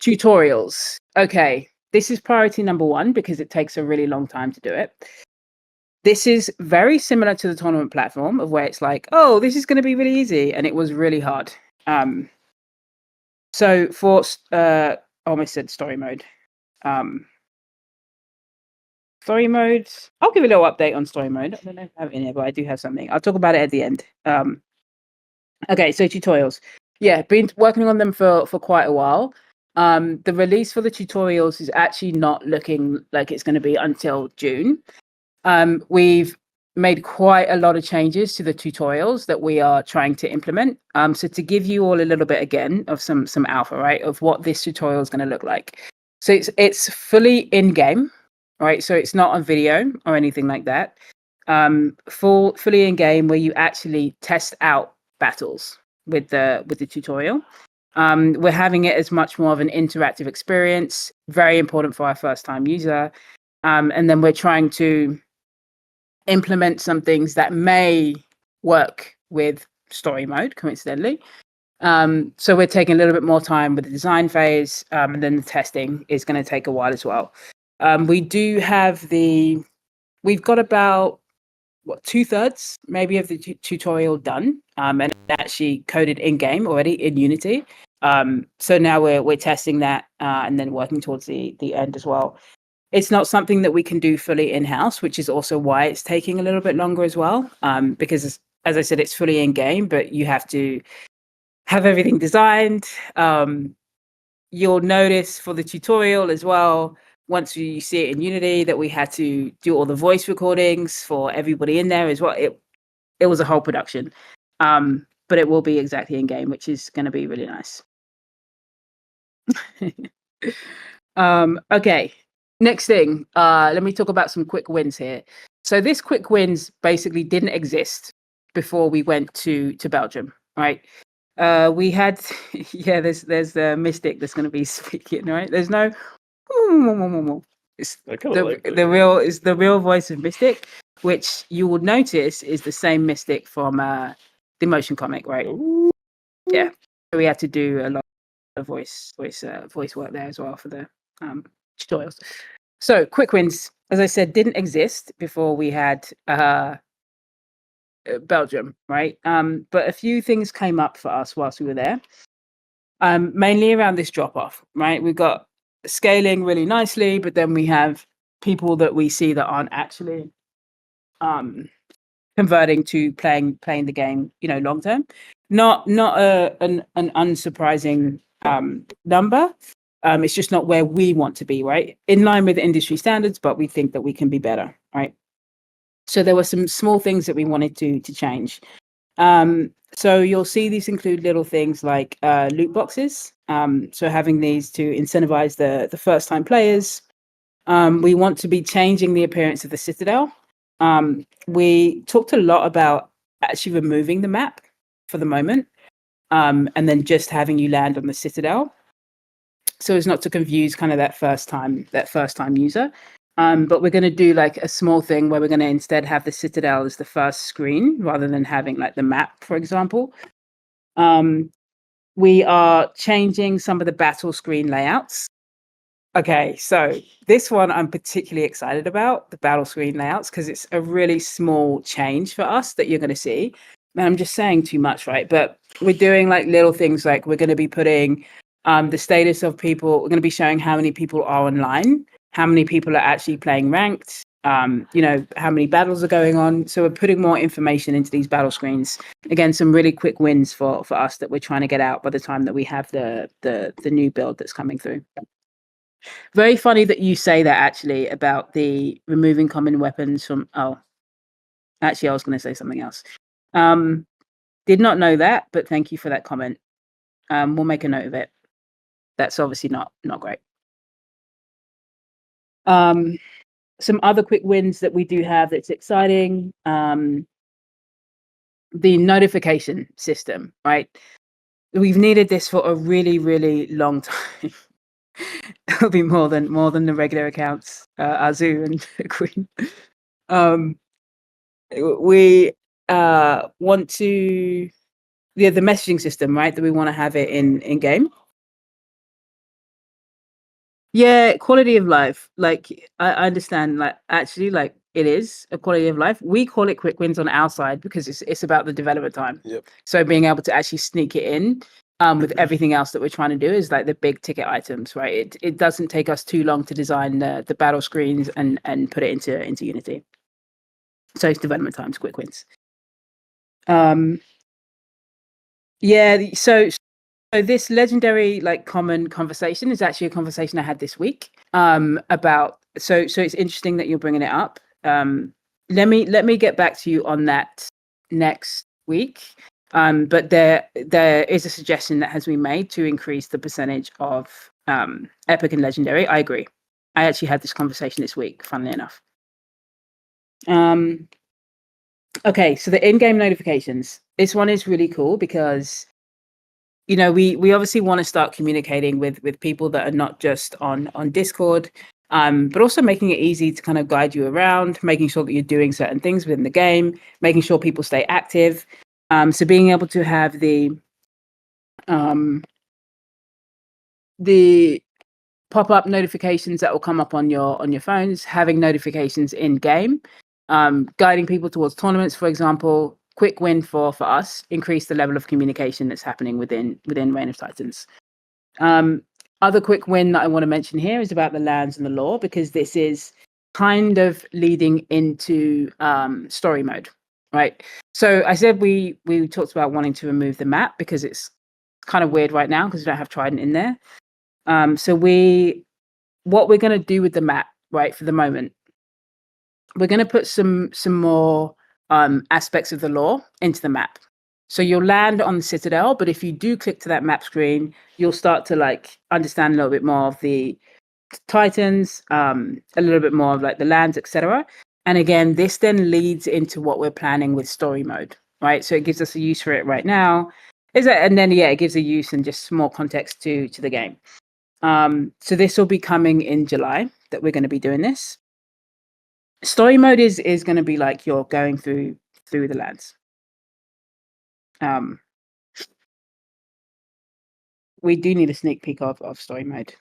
Tutorials. Okay. This is priority number one because it takes a really long time to do it. This is very similar to the tournament platform of where it's like, oh, this is going to be really easy. And it was really hard. So for, I almost said story mode. Story mode. I'll give a little update on story mode. I don't know if I have it in here, but I do have something. I'll talk about it at the end. Okay, so tutorials. Yeah, been working on them for quite a while. The release for the tutorials is actually not looking like it's going to be until June. We've made quite a lot of changes to the tutorials that we are trying to implement. So to give you all a little bit again of some alpha, right, of what this tutorial is going to look like. So it's fully in game, right? So it's not on video or anything like that. Fully in game where you actually test out battles with the tutorial. We're having it as much more of an interactive experience, very important for our first time user. And then we're trying to implement some things that may work with story mode, coincidentally. So we're taking a little bit more time with the design phase, and then the testing is going to take a while as well. We do have we've got about 2/3 maybe of the tutorial done, and actually coded in game already in Unity. So now we're testing that and then working towards the end as well. It's not something that we can do fully in-house, which is also why it's taking a little bit longer as well. Because as I said, it's fully in game, but you have to have everything designed. You'll notice for the tutorial as well, once you see it in Unity, that we had to do all the voice recordings for everybody in there as well. It was a whole production, but it will be exactly in game, which is going to be really nice. Okay, next thing. Let me talk about some quick wins here. So this quick wins basically didn't exist before we went to Belgium, right? We had there's the mystic that's going to be speaking, right? There's no it's the real voice of Mystic, which you will notice is the same Mystic from the motion comic, right? Ooh. Yeah, so we had to do a lot of voice work there as well for the tutorials. So quick wins, as I said, didn't exist before we had Belgium, right? But a few things came up for us whilst we were there. Mainly around this drop off, right? We've got scaling really nicely, but then we have people that we see that aren't actually converting to playing the game, long term. Not an unsurprising number. It's just not where we want to be, right? In line with industry standards, but we think that we can be better, right? So there were some small things that we wanted to change. So you'll see these include little things like loot boxes. So having these to incentivize the first time players. We want to be changing the appearance of the Citadel. We talked a lot about actually removing the map for the moment, and then just having you land on the Citadel, so as not to confuse kind of that first time user. But we're going to do like a small thing where we're going to instead have the Citadel as the first screen rather than having like the map, for example. We are changing some of the battle screen layouts. Okay, so this one I'm particularly excited about, the battle screen layouts, because it's a really small change for us that you're going to see. And I'm just saying too much, right? But we're doing like little things, like we're going to be putting the status of people. We're going to be showing how many people are online, how many people are actually playing ranked, how many battles are going on. So we're putting more information into these battle screens. Again, some really quick wins for us that we're trying to get out by the time that we have the new build that's coming through. Very funny that you say that, actually, about the removing common weapons from. Oh, actually, I was going to say something else. Did not know that, but thank you for that comment. We'll make a note of it. That's obviously not great. Some other quick wins that we do have that's exciting. The notification system, right? We've needed this for a really, really long time. It'll be more than the regular accounts, Azu and Queen. We want to the messaging system, right? That we want to have it in game. Yeah, quality of life. Like I understand, like actually, like it is a quality of life. We call it quick wins on our side because it's about the development time. Yep. So being able to actually sneak it in with everything else that we're trying to do is like the big ticket items, right? It doesn't take us too long to design the battle screens and put it into Unity. So it's development times, quick wins. Yeah, so this legendary like common conversation is actually a conversation I had this week about so it's interesting that you're bringing it up. Let me get back to you on that next week. But there is a suggestion that has been made to increase the percentage of epic and legendary. I agree. I actually had this conversation this week, funnily enough. Okay, so the in-game notifications. This one is really cool because we obviously want to start communicating with people that are not just on Discord, but also making it easy to kind of guide you around, making sure that you're doing certain things within the game, making sure people stay active. So being able to have the pop-up notifications that will come up on your phones, having notifications in game, guiding people towards tournaments, for example. Quick win for us, increase the level of communication that's happening within Reign of Titans. Other quick win that I want to mention here is about the lands and the lore, because this is kind of leading into story mode, right? So I said we talked about wanting to remove the map because it's kind of weird right now because we don't have Trident in there. So what we're going to do with the map, right, for the moment, we're going to put some more aspects of the lore into the map. So you'll land on the Citadel, but if you do click to that map screen, you'll start to like understand a little bit more of the Titans, a little bit more of like the lands, etc. And again, this then leads into what we're planning with story mode, right? So it gives us a use for it right now. And then it gives a use and just more context to the game. So this will be coming in July that we're going to be doing this. Story mode is going to be like you're going through the lands. We do need a sneak peek of story mode.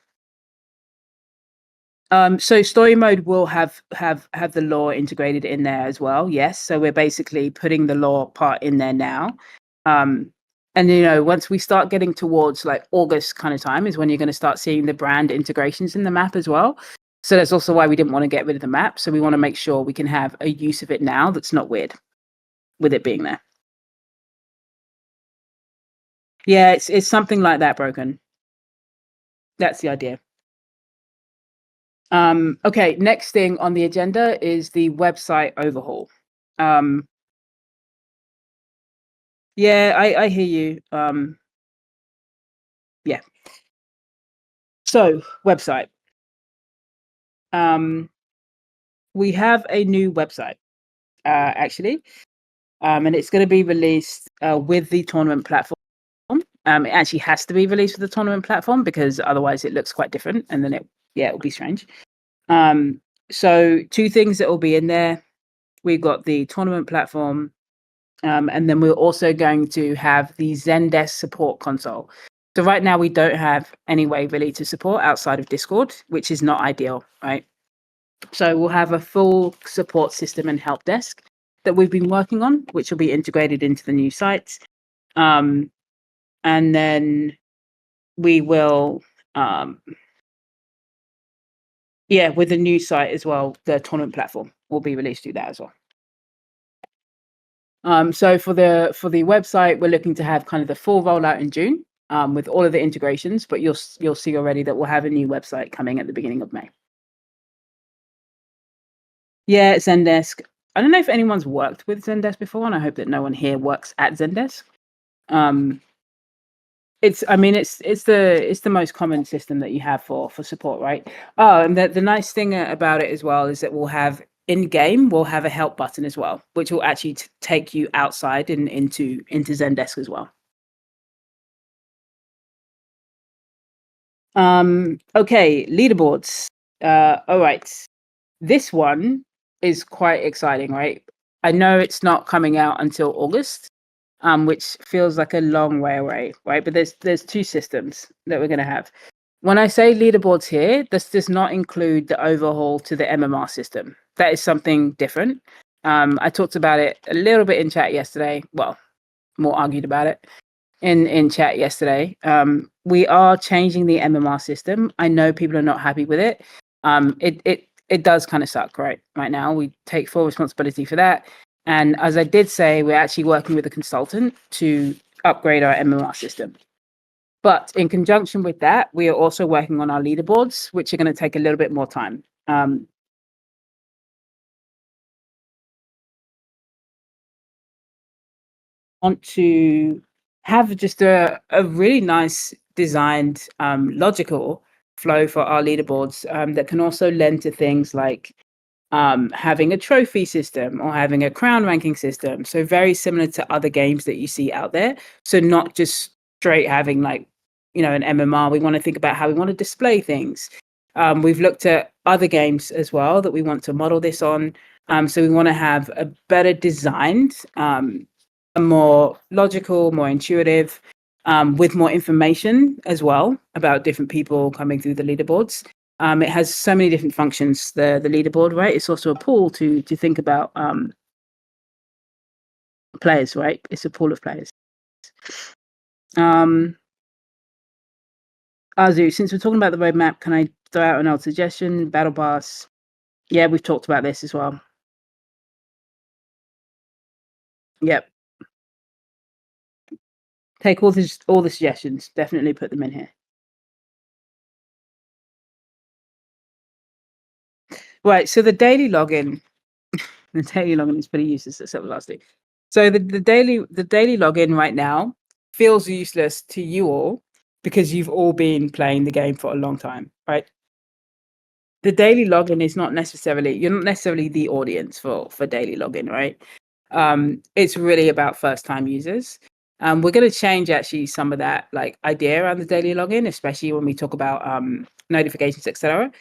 So story mode will have the lore integrated in there as well. Yes. So we're basically putting the lore part in there now. And once we start getting towards like August kind of time is when you're going to start seeing the brand integrations in the map as well. So that's also why we didn't want to get rid of the map. So we want to make sure we can have a use of it now that's not weird with it being there. Yeah, it's something like that, Broken. That's the idea. Okay, next thing on the agenda is the website overhaul. Yeah, I hear you. Yeah. So, website. We have a new website, actually. And it's going to be released with the tournament platform. It actually has to be released with the tournament platform because otherwise it looks quite different, and then it'll be strange. So 2 things that will be in there. We've got the tournament platform, and then we're also going to have the Zendesk support console. So right now we don't have any way really to support outside of Discord, which is not ideal, right? So we'll have a full support system and help desk that we've been working on, which will be integrated into the new sites. And then we will, with the new site as well, the tournament platform will be released through that as well. So for the website, we're looking to have kind of the full rollout in June with all of the integrations, but you'll see already that we'll have a new website coming at the beginning of May. Yeah, Zendesk. I don't know if anyone's worked with Zendesk before, and I hope that no one here works at Zendesk. It's the most common system that you have for support, right? Oh, and the nice thing about it as well is that we'll have in game we'll have a help button as well, which will actually take you outside and into Zendesk as well. Okay, leaderboards. All right. This one is quite exciting, right? I know it's not coming out until August, which feels like a long way away, right? But there's 2 systems that we're going to have. When I say leaderboards here, this does not include the overhaul to the MMR system. That is something different. I talked about it a little bit in chat yesterday. Well, more argued about it in chat yesterday. We are changing the MMR system. I know people are not happy with it. It does kind of suck right now. We take full responsibility for that. And as I did say, we're actually working with a consultant to upgrade our MMR system. But in conjunction with that, we are also working on our leaderboards, which are going to take a little bit more time. Want to have just a really nice designed, logical flow for our leaderboards that can also lend to things like having a trophy system or having a crown ranking system. So very similar to other games that you see out there. So not just straight having like, an MMR. We want to think about how we want to display things. We've looked at other games as well that we want to model this on. So we want to have a better designed, a more logical, more intuitive, with more information as well about different people coming through the leaderboards. It has so many different functions, the leaderboard, right? It's also a pool to think about players, right? It's a pool of players. Azu, since we're talking about the roadmap, can I throw out an old suggestion? Battle Pass. Yeah, we've talked about this as well. Yep. Take all the suggestions. Definitely put them in here. Right. So the daily login, the daily login is pretty useless except for last week. So the daily login right now feels useless to you all because you've all been playing the game for a long time, right? The daily login is not necessarily, you're not necessarily the audience for daily login, right? It's really about first time users. We're going to change actually some of that like idea around the daily login, especially when we talk about notifications, etc.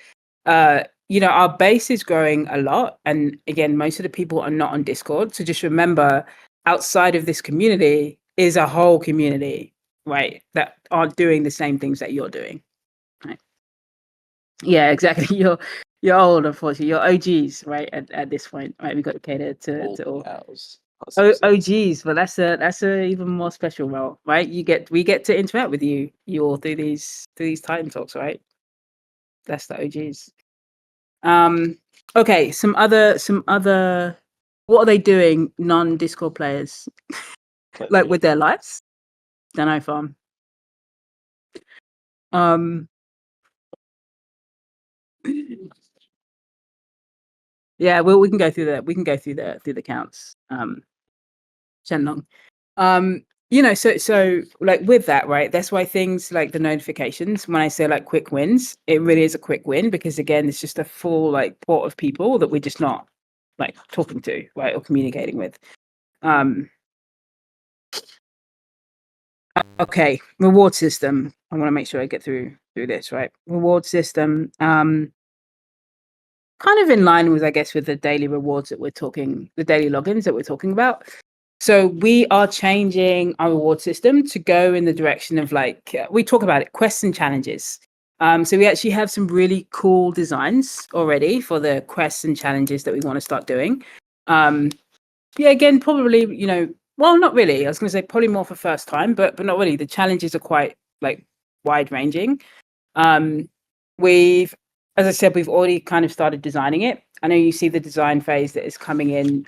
Our base is growing a lot, and again, most of the people are not on Discord. So just remember, outside of this community is a whole community, right, that aren't doing the same things that you're doing. Right? Yeah, exactly. You're old, unfortunately. You're OGs, right? At this point, right? We've got to cater to all. OGs, but that's a even more special role, right? We get to interact with you all through these Titan talks, right? That's the OGs. Okay, some other what are they doing, non-Discord players? Like with their lives? Don't know, farm. Yeah, well, we can go through the counts. Shenlong. So like with that, right? That's why things like the notifications, when I say like quick wins, it really is a quick win because again, it's just a full like port of people that we're just not like talking to, right, or communicating with. Okay, reward system. I want to make sure I get through this, right? Reward system. Kind of in line with, I guess, with the daily rewards that the daily logins that we're talking about. So we are changing our reward system to go in the direction of like we talk about it, quests and challenges. So we actually have some really cool designs already for the quests and challenges that we want to start doing. Yeah, again, probably, well, not really. I was going to say probably more for first time, but not really. The challenges are quite like wide ranging. We've, as I said, we've already kind of started designing it. I know you see the design phase that is coming in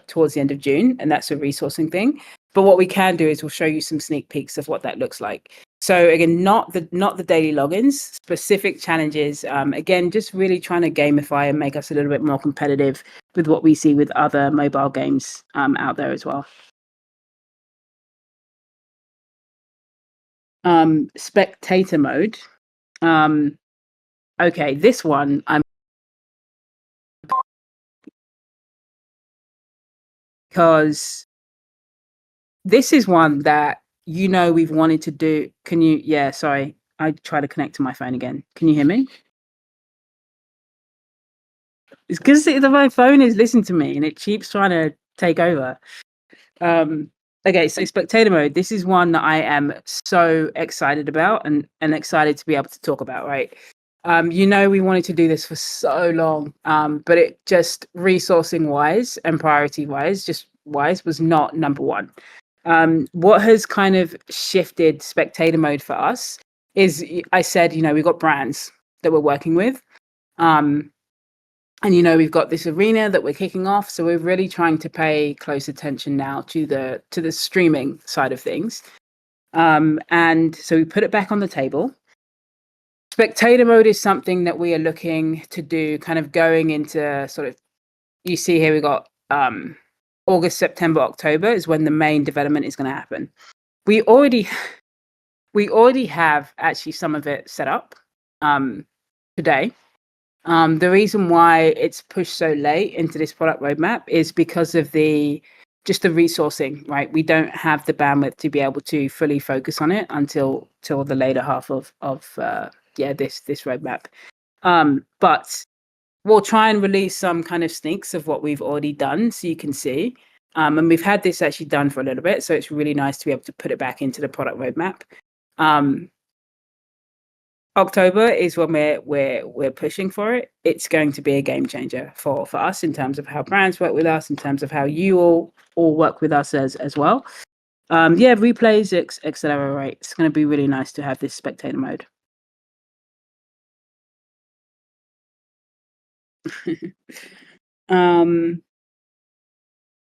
towards the end of June, and that's a resourcing thing. But what we can do is we'll show you some sneak peeks of what that looks like. So again, not the daily logins, specific challenges. Again, just really trying to gamify and make us a little bit more competitive with what we see with other mobile games out there as well. Spectator mode. Okay, this one I'm because this is one that we've wanted to do. Can you? Yeah, sorry. I try to connect to my phone again. Can you hear me? It's because my phone is listening to me and it keeps trying to take over. Okay, so spectator mode. This is one that I am so excited about and excited to be able to talk about. Right. We wanted to do this for so long, but it just resourcing wise and priority wise, was not number one. What has kind of shifted spectator mode for us is I said, we've got brands that we're working with. And we've got this arena that we're kicking off, so we're really trying to pay close attention now to the streaming side of things. And so we put it back on the table. Spectator mode is something that we are looking to do, kind of going into sort of. You see here we got August, September, October is when the main development is going to happen. We already have actually some of it set up today. The reason why it's pushed so late into this product roadmap is because of the resourcing, right? We don't have the bandwidth to be able to fully focus on it until the later half of this roadmap. But we'll try and release some kind of sneaks of what we've already done so you can see. And we've had this actually done for a little bit, so it's really nice to be able to put it back into the product roadmap. October is when we're pushing for it. It's going to be a game changer for us in terms of how brands work with us, in terms of how you all work with us as well. Replays, etc. Right, it's going to be really nice to have this spectator mode.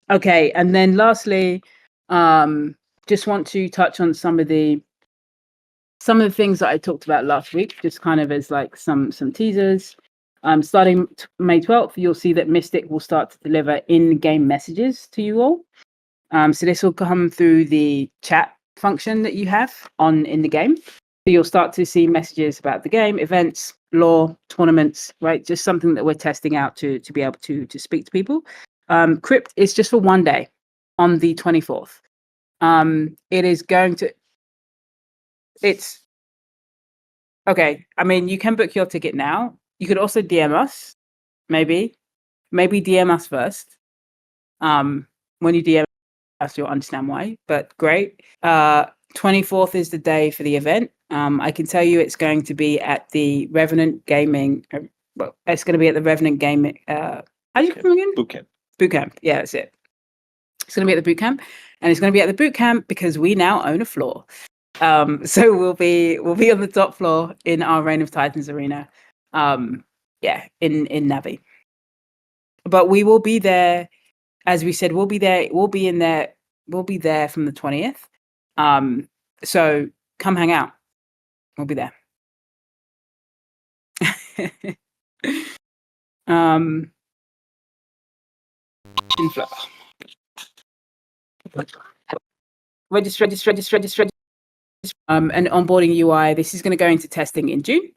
Okay, and then lastly, just want to touch on some of the things that I talked about last week, just kind of as like some teasers. Starting May 12th, you'll see that Mystic will start to deliver in-game messages to you all. So this will come through the chat function that you have in the game. So you'll start to see messages about the game, events, lore, tournaments, right? Just something that we're testing out to be able to speak to people. Crypt is just for one day on the 24th. It is going to. It's okay. I mean, you can book your ticket now. You could also DM us, maybe DM us first. When you DM us, you'll understand why. But great. 24th is the day for the event. I can tell you it's going to be at the Revenant Gaming. Well, it's going to be at the Revenant Gaming. How do you call it again? Boot camp. Boot camp. Yeah, that's it. It's going to be at the boot camp, and it's going to be at the boot camp because we now own a floor. So we'll be on the top floor in our Reign of Titans arena. In Navi. But we will be there, as we said, we'll be there, we'll be there from the 20th. So come hang out. We'll be there. Register. And onboarding UI. This is going to go into testing in June.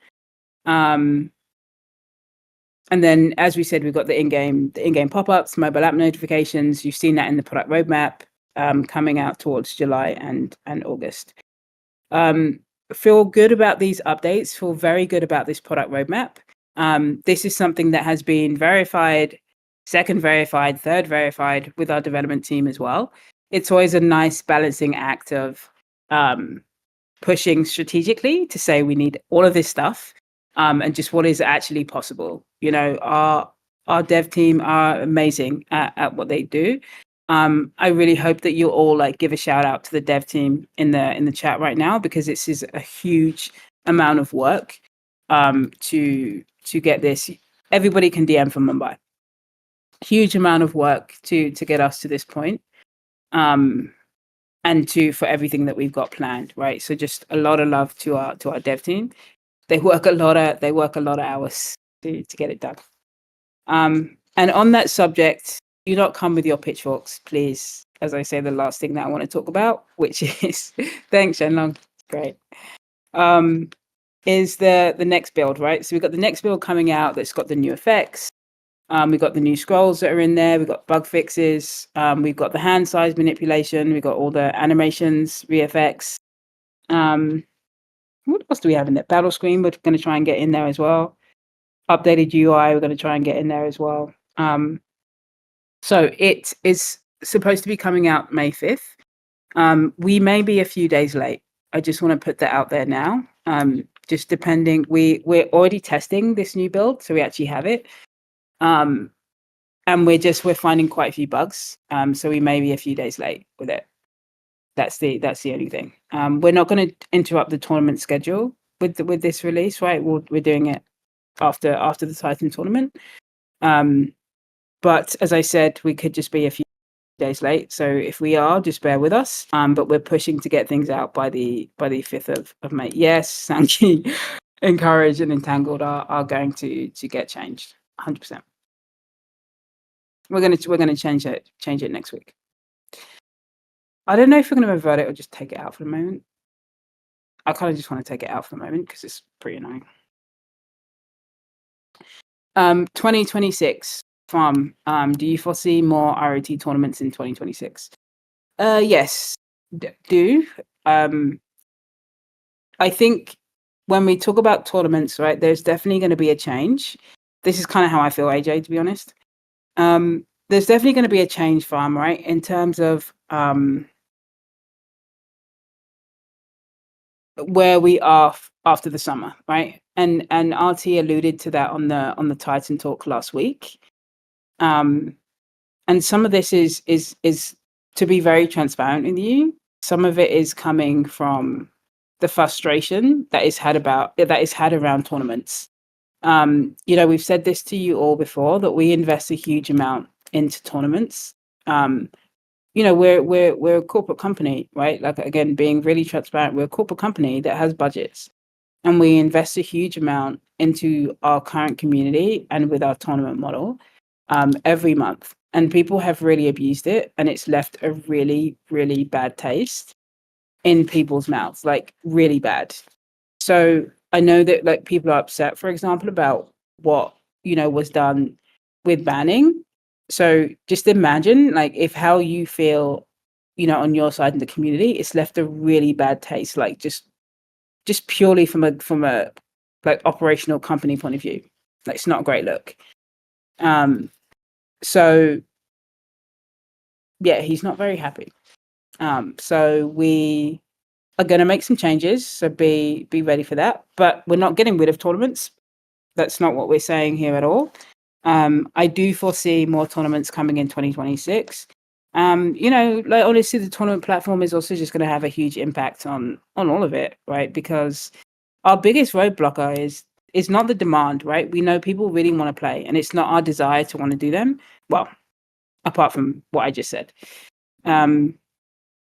And then, as we said, we've got the in-game pop-ups, mobile app notifications. You've seen that in the product roadmap coming out towards July and August. Feel good about these updates. Feel very good about this product roadmap. This is something that has been verified, second verified, third verified with our development team as well. It's always a nice balancing act of pushing strategically to say we need all of this stuff and just what is actually possible. You know, our dev team are amazing at what they do. I really hope that you'll all like give a shout out to the dev team in the chat right now, because this is a huge amount of work to get this. Everybody can DM from Mumbai. Huge amount of work to get us to this point. And for everything that we've got planned, right? So just a lot of love to our dev team. They work a lot of hours to get it done. And on that subject, do not come with your pitchforks, please. As I say, the last thing that I want to talk about, which is thanks, Shenlong. Great. Is the next build, right? So we've got the next build coming out that's got the new effects. We've got the new scrolls that are in there. We've got bug fixes. We've got the hand size manipulation. We've got all the animations, VFX. What else do we have in there? Battle screen, we're going to try and get in there as well. Updated UI, we're going to try and get in there as well. So it is supposed to be coming out May 5th. We may be a few days late. I just want to put that out there now. Just depending, we're already testing this new build, so we actually have it. And we're finding quite a few bugs. So we may be a few days late with it. That's the only thing. We're not going to interrupt the tournament schedule with this release, right? We're doing it after the Titan tournament. But as I said, we could just be a few days late. So if we are, just bear with us. But we're pushing to get things out by the 5th of May. Yes, Sankey, Encourage and Entangled are going to get changed 100%. We're gonna change it next week. I don't know if we're gonna revert it or just take it out for the moment. I kind of just want to take it out for the moment because it's pretty annoying. 2026 from do you foresee more ROT tournaments in 2026? Yes, do. I think when we talk about tournaments, right, there's definitely going to be a change. This is kind of how I feel, AJ, to be honest. There's definitely going to be a change, Farm, right, in terms of where we are after the summer, right? And RT alluded to that on the TitanTalk last week. And some of this is to be very transparent with you. Some of it is coming from the frustration that is had around tournaments. You know, we've said this to you all before, that we invest a huge amount into tournaments. we're a corporate company, right? Like, again, being really transparent, we're a corporate company that has budgets, and we invest a huge amount into our current community and with our tournament model every month. And people have really abused it, and it's left a really, really bad taste in people's mouths, like really bad. So I know that like people are upset, for example, about what was done with banning. So just imagine like if how you feel, on your side in the community, it's left a really bad taste, like just purely from a like operational company point of view. Like it's not a great look. So yeah, he's not very happy. So we are going to make some changes. So be ready for that. But we're not getting rid of tournaments. That's not what we're saying here at all. I do foresee more tournaments coming in 2026. Like honestly, the tournament platform is also just going to have a huge impact on all of it, right? Because our biggest roadblocker is not the demand, right? We know people really want to play, and it's not our desire to want to do them. Well, apart from what I just said,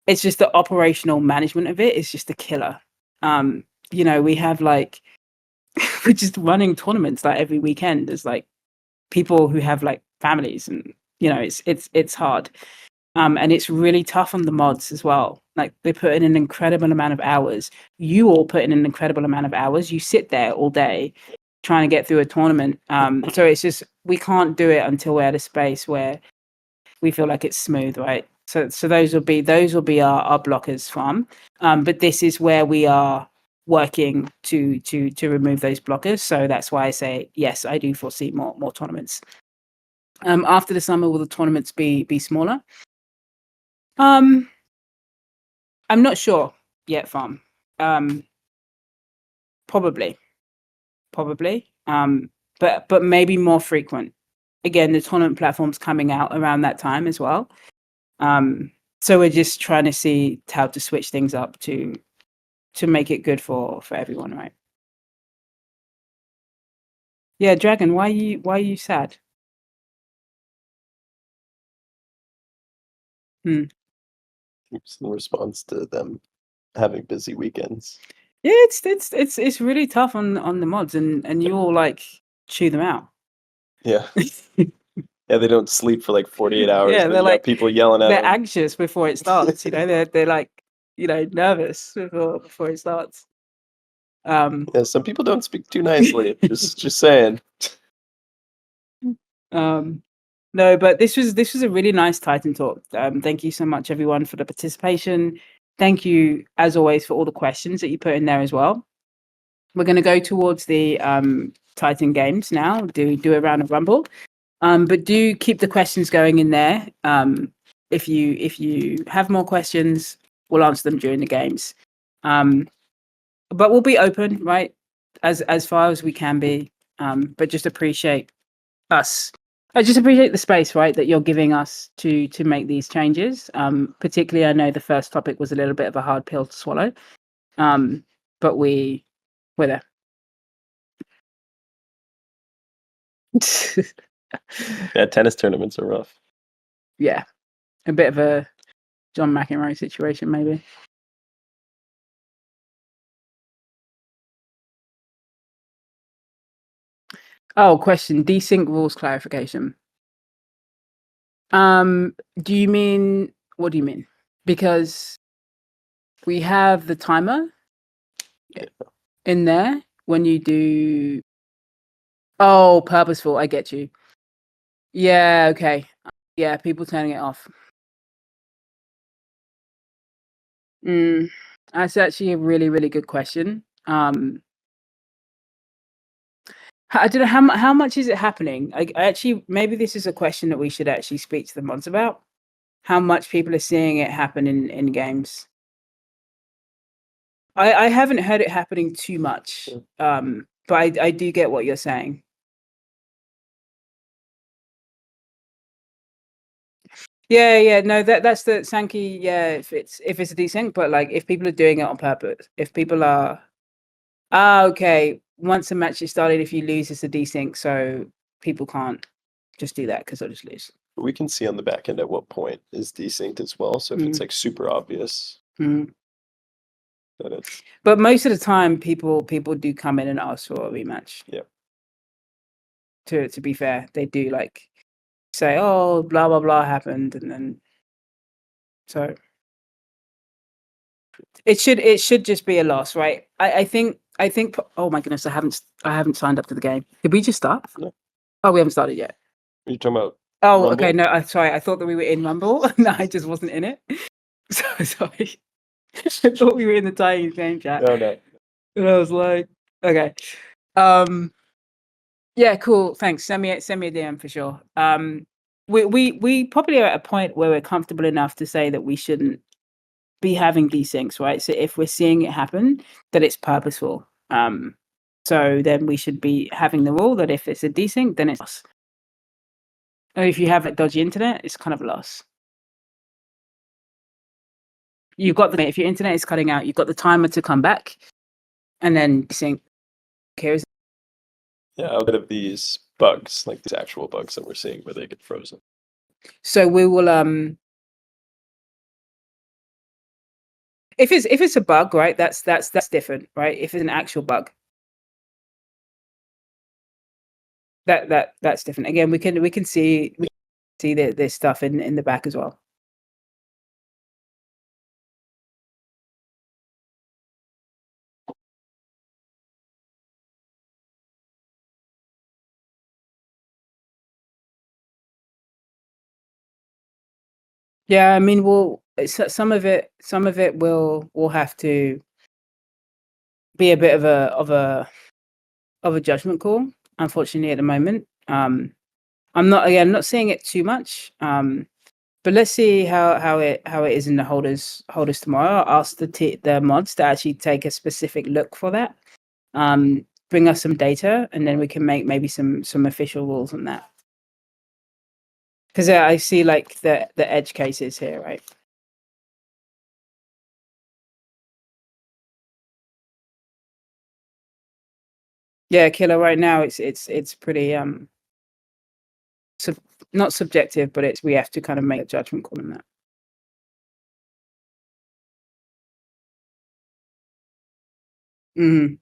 it's just the operational management of it is just a killer. We have like we're just running tournaments like every weekend. There's like people who have like families, and it's hard. And it's really tough on the mods as well. Like they put in an incredible amount of hours. You all put in an incredible amount of hours. You sit there all day trying to get through a tournament. So it's just we can't do it until we're at a space where we feel like it's smooth, right? So those will be our blockers from. But this is where we are working to remove those blockers. So that's why I say yes, I do foresee more tournaments. After the summer, will the tournaments be smaller? I'm not sure yet, Farm. Probably. But maybe more frequent. Again, the tournament platform's coming out around that time as well. So we're just trying to see how to switch things up to make it good for everyone, right? Yeah, Dragon, why are you sad? It's in response to them having busy weekends. Yeah, it's really tough on the mods, and you all like chew them out. Yeah. Yeah, they don't sleep for like 48 hours. Yeah, Then they're you got like people yelling at they're them. anxious before it starts. They're like nervous before it starts. Yeah, some people don't speak too nicely. just saying. No, but this was a really nice Titan talk. Thank you so much, everyone, for the participation. Thank you, as always, for all the questions that you put in there as well. We're going to go towards the Titan games now. Do a round of Rumble, but do keep the questions going in there. If you have more questions, we'll answer them during the games. But we'll be open, right, as far as we can be. But just appreciate us. I just appreciate the space, right, that you're giving us to make these changes. Particularly, I know the first topic was a little bit of a hard pill to swallow, but we're there. Yeah, tennis tournaments are rough. Yeah, a bit of a John McEnroe situation, maybe. Oh, question: desync rules clarification. Do you mean what do you mean? Because we have the timer in there when you do. Oh, purposeful. I get you. Yeah. Okay. Yeah. People turning it off. That's actually a really, really good question. I don't know how much is it happening. I actually maybe this is a question that we should actually speak to the mods about. How much people are seeing it happen in games. I haven't heard it happening too much, but I do get what you're saying. Yeah, no, that's the Sankey. Yeah, if it's a desync, but like if people are doing it on purpose, if people are, okay. Once a match is started, if you lose, it's a desync, so people can't just do that because they'll just lose. We can see on the back end at what point is desynced as well. So if it's like super obvious, that it's. But most of the time, people do come in and ask for a rematch. Yeah. To be fair, they do like say, "Oh, blah blah blah happened," and then so it should just be a loss, right? I think. Oh my goodness, I haven't signed up to the game. Did we just start? No. Oh, we haven't started yet. Are you talking about? Oh, Rumble? okay. No, I'm sorry. I thought that we were in Rumble. No, I just wasn't in it. So sorry. I thought we were in the Titans game chat. No. And I was like, okay. Yeah, cool. Thanks. Send me a DM for sure. We probably are at a point where we're comfortable enough to say that we shouldn't be having desyncs, right? So if we're seeing it happen, that it's purposeful. So then we should be having the rule that if it's a desync, then it's loss. Or if you have a dodgy internet, it's kind of a loss. You've got if your internet is cutting out, you've got the timer to come back, and then desync. Yeah, a bit of these bugs, like these actual bugs that we're seeing where they get frozen. So we will if it's a bug, right? That's different, right? If it's an actual bug, that's different. Again, we can see this stuff in the back as well. Yeah, I mean, some of it will have to be a bit of a judgment call. Unfortunately, at the moment, I'm not seeing it too much. But let's see how it is in the holders tomorrow. I'll ask the mods to actually take a specific look for that. Bring us some data, and then we can make maybe some official rules on that. Because I see like the edge cases here, right? Yeah, killer. Right now, it's pretty not subjective, but we have to kind of make a judgment call on that. Mm.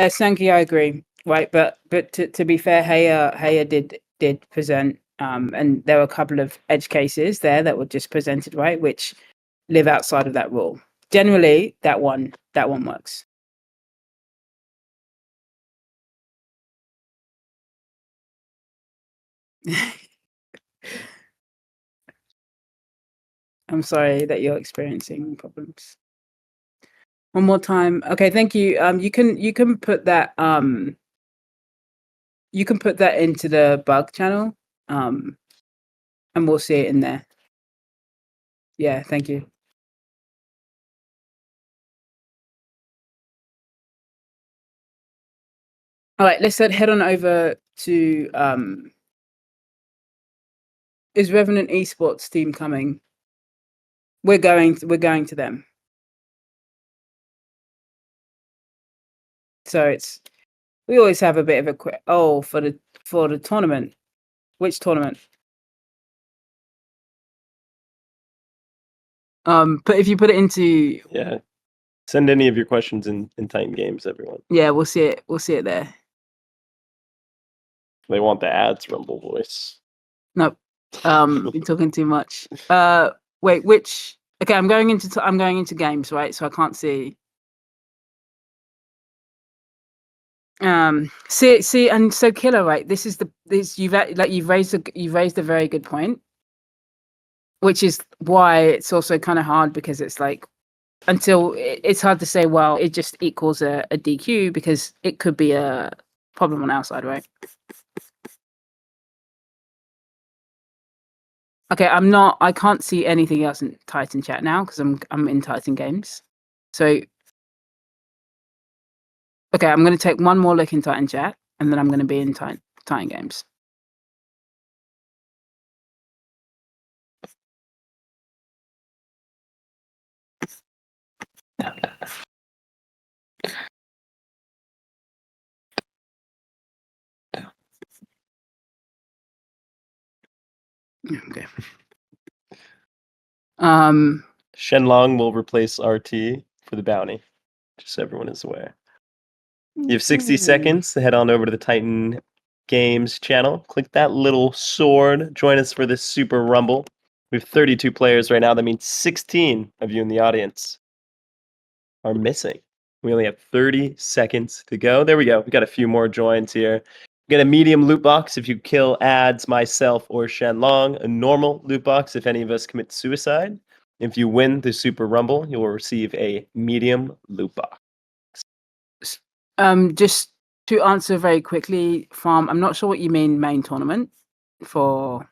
Sankey, I agree. Right, but to be fair, Haya did present, and there were a couple of edge cases there that were just presented, right, which live outside of that rule. Generally, that one works. I'm sorry that you're experiencing problems. One more time. Okay, thank you. You can put that into the bug channel, and we'll see it in there. Yeah, thank you. All right, let's head on over to is Revenant Esports team coming? We're going to them. So we always have a bit of a for the tournament. Which tournament? But if you put it into send any of your questions in Titan Games, everyone. Yeah, we'll see it there. They want the ads, Rumble voice. Nope. You're talking too much. Wait, which? Okay, I'm going into games, right? So I can't see. See, and so killer, right? You've raised a very good point, which is why it's also kind of hard because it's like until it's hard to say. Well, it just equals a DQ because it could be a problem on our side, right? Okay, I can't see anything else in Titan chat now because I'm in Titan Games. So okay, I'm going to take one more look in Titan chat, and then I'm going to be in Titan Games. Okay. Shenlong will replace RT for the bounty, just so everyone is aware. You have 60 seconds to head on over to the Titan Games channel. Click that little sword. Join us for this Super Rumble. We have 32 players right now. That means 16 of you in the audience are missing. We only have 30 seconds to go. There we go. We got a few more joins here. Get a medium loot box if you kill ads, myself, or Shenlong. A normal loot box if any of us commit suicide. If you win the Super Rumble, you will receive a medium loot box. Just to answer very quickly, Farm, I'm not sure what you mean main tournament for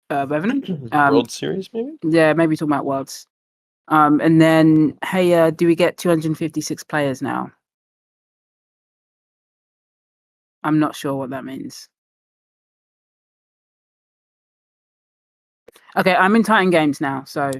Revenant. World Series, maybe? Yeah, maybe talking about Worlds. And then, hey, do we get 256 players now? I'm not sure what that means. Okay, I'm in Titan Games now, so...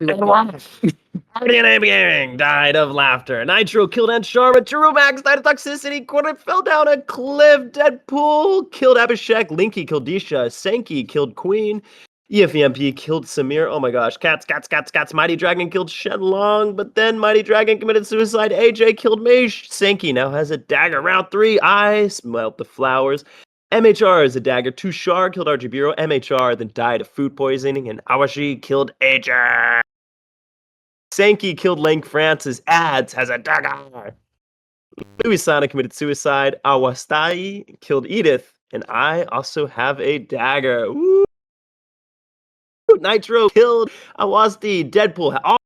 Guardian Gaming died of laughter. Nitro killed Ed Sharma. Max died of toxicity. Quarter fell down a cliff. Deadpool killed Abhishek. Linky killed Disha. Senki killed Queen. EFEMP killed Samir. Oh my gosh. Cats. Mighty Dragon killed Shenlong. But then Mighty Dragon committed suicide. AJ killed Meish. Senki now has a dagger. Round 3. I smelt the flowers. MHR is a dagger. Tushar killed Arjibiro. MHR then died of food poisoning. And Awashi killed AJ. Sankey killed Lang Francis. Ads has a dagger. Louis Sana committed suicide. Awastai killed Edith. And I also have a dagger. Ooh. Nitro killed Awasti. Deadpool. All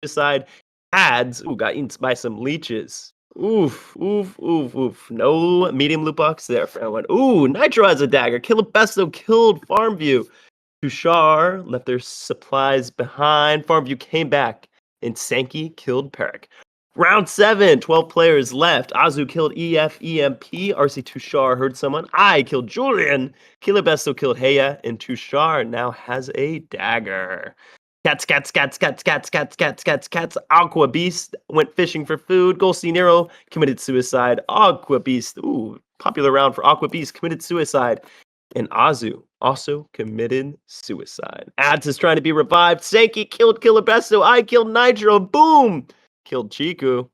suicide. Ads. Ooh, got eaten by some leeches. Oof. No medium loot box there for anyone. Ooh, Nitro has a dagger. Killabesto killed Farmview. Tushar left their supplies behind. Farmview came back, and Sankey killed Perik. Round 7, 12 players left. Azu killed EFEMP. RC Tushar heard someone. I killed Julian. Killabesto killed Heya, and Tushar now has a dagger. Cats. Aqua Beast went fishing for food. Golsey Nero committed suicide. Aqua Beast, ooh, popular round for Aqua Beast, committed suicide. And Azu also committed suicide. Ads is trying to be revived. Sankey killed Killabesto. I killed Nitro. Boom! Killed Chiku.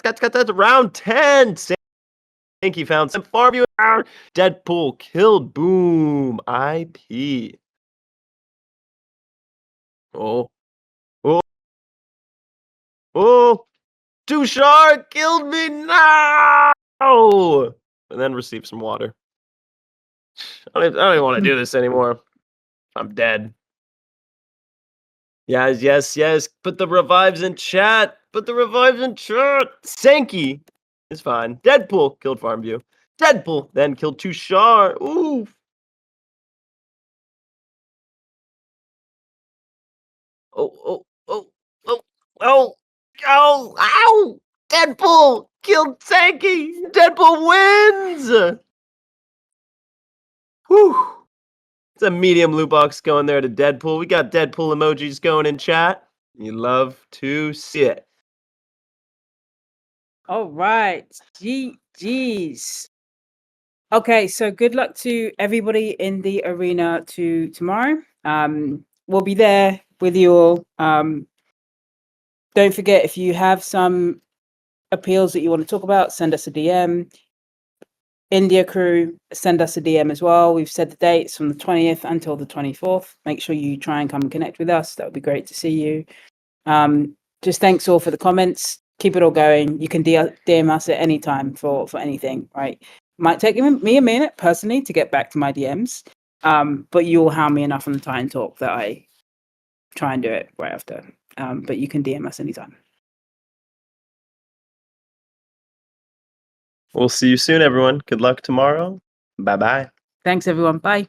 That's round 10. Sankey found some Farview. Deadpool killed. Boom. IP. Oh. Tushar killed me now! And then received some water. I don't even want to do this anymore. I'm dead. Yes. Put the revives in chat. Sankey is fine. Deadpool killed Farmview. Deadpool then killed Tushar. Ooh. Oh. Ow. Deadpool killed Sankey. Deadpool wins. Whew. It's a medium loot box going there to Deadpool. We got Deadpool emojis going in chat. You love to see it. All right. GG's. Okay, so good luck to everybody in the arena tomorrow. We'll be there with you all. Don't forget, if you have some appeals that you want to talk about, send us a DM. India crew, send us a DM as well. We've set the dates from the 20th until the 24th. Make sure you try and come and connect with us. That would be great to see you. Just thanks all for the comments. Keep it all going. You can DM us at any time for anything, right? Might take me a minute personally to get back to my DMs, but you'll hound me enough on the TitanTalk that I try and do it right after. But you can DM us anytime. We'll see you soon, everyone. Good luck tomorrow. Bye-bye. Thanks, everyone. Bye.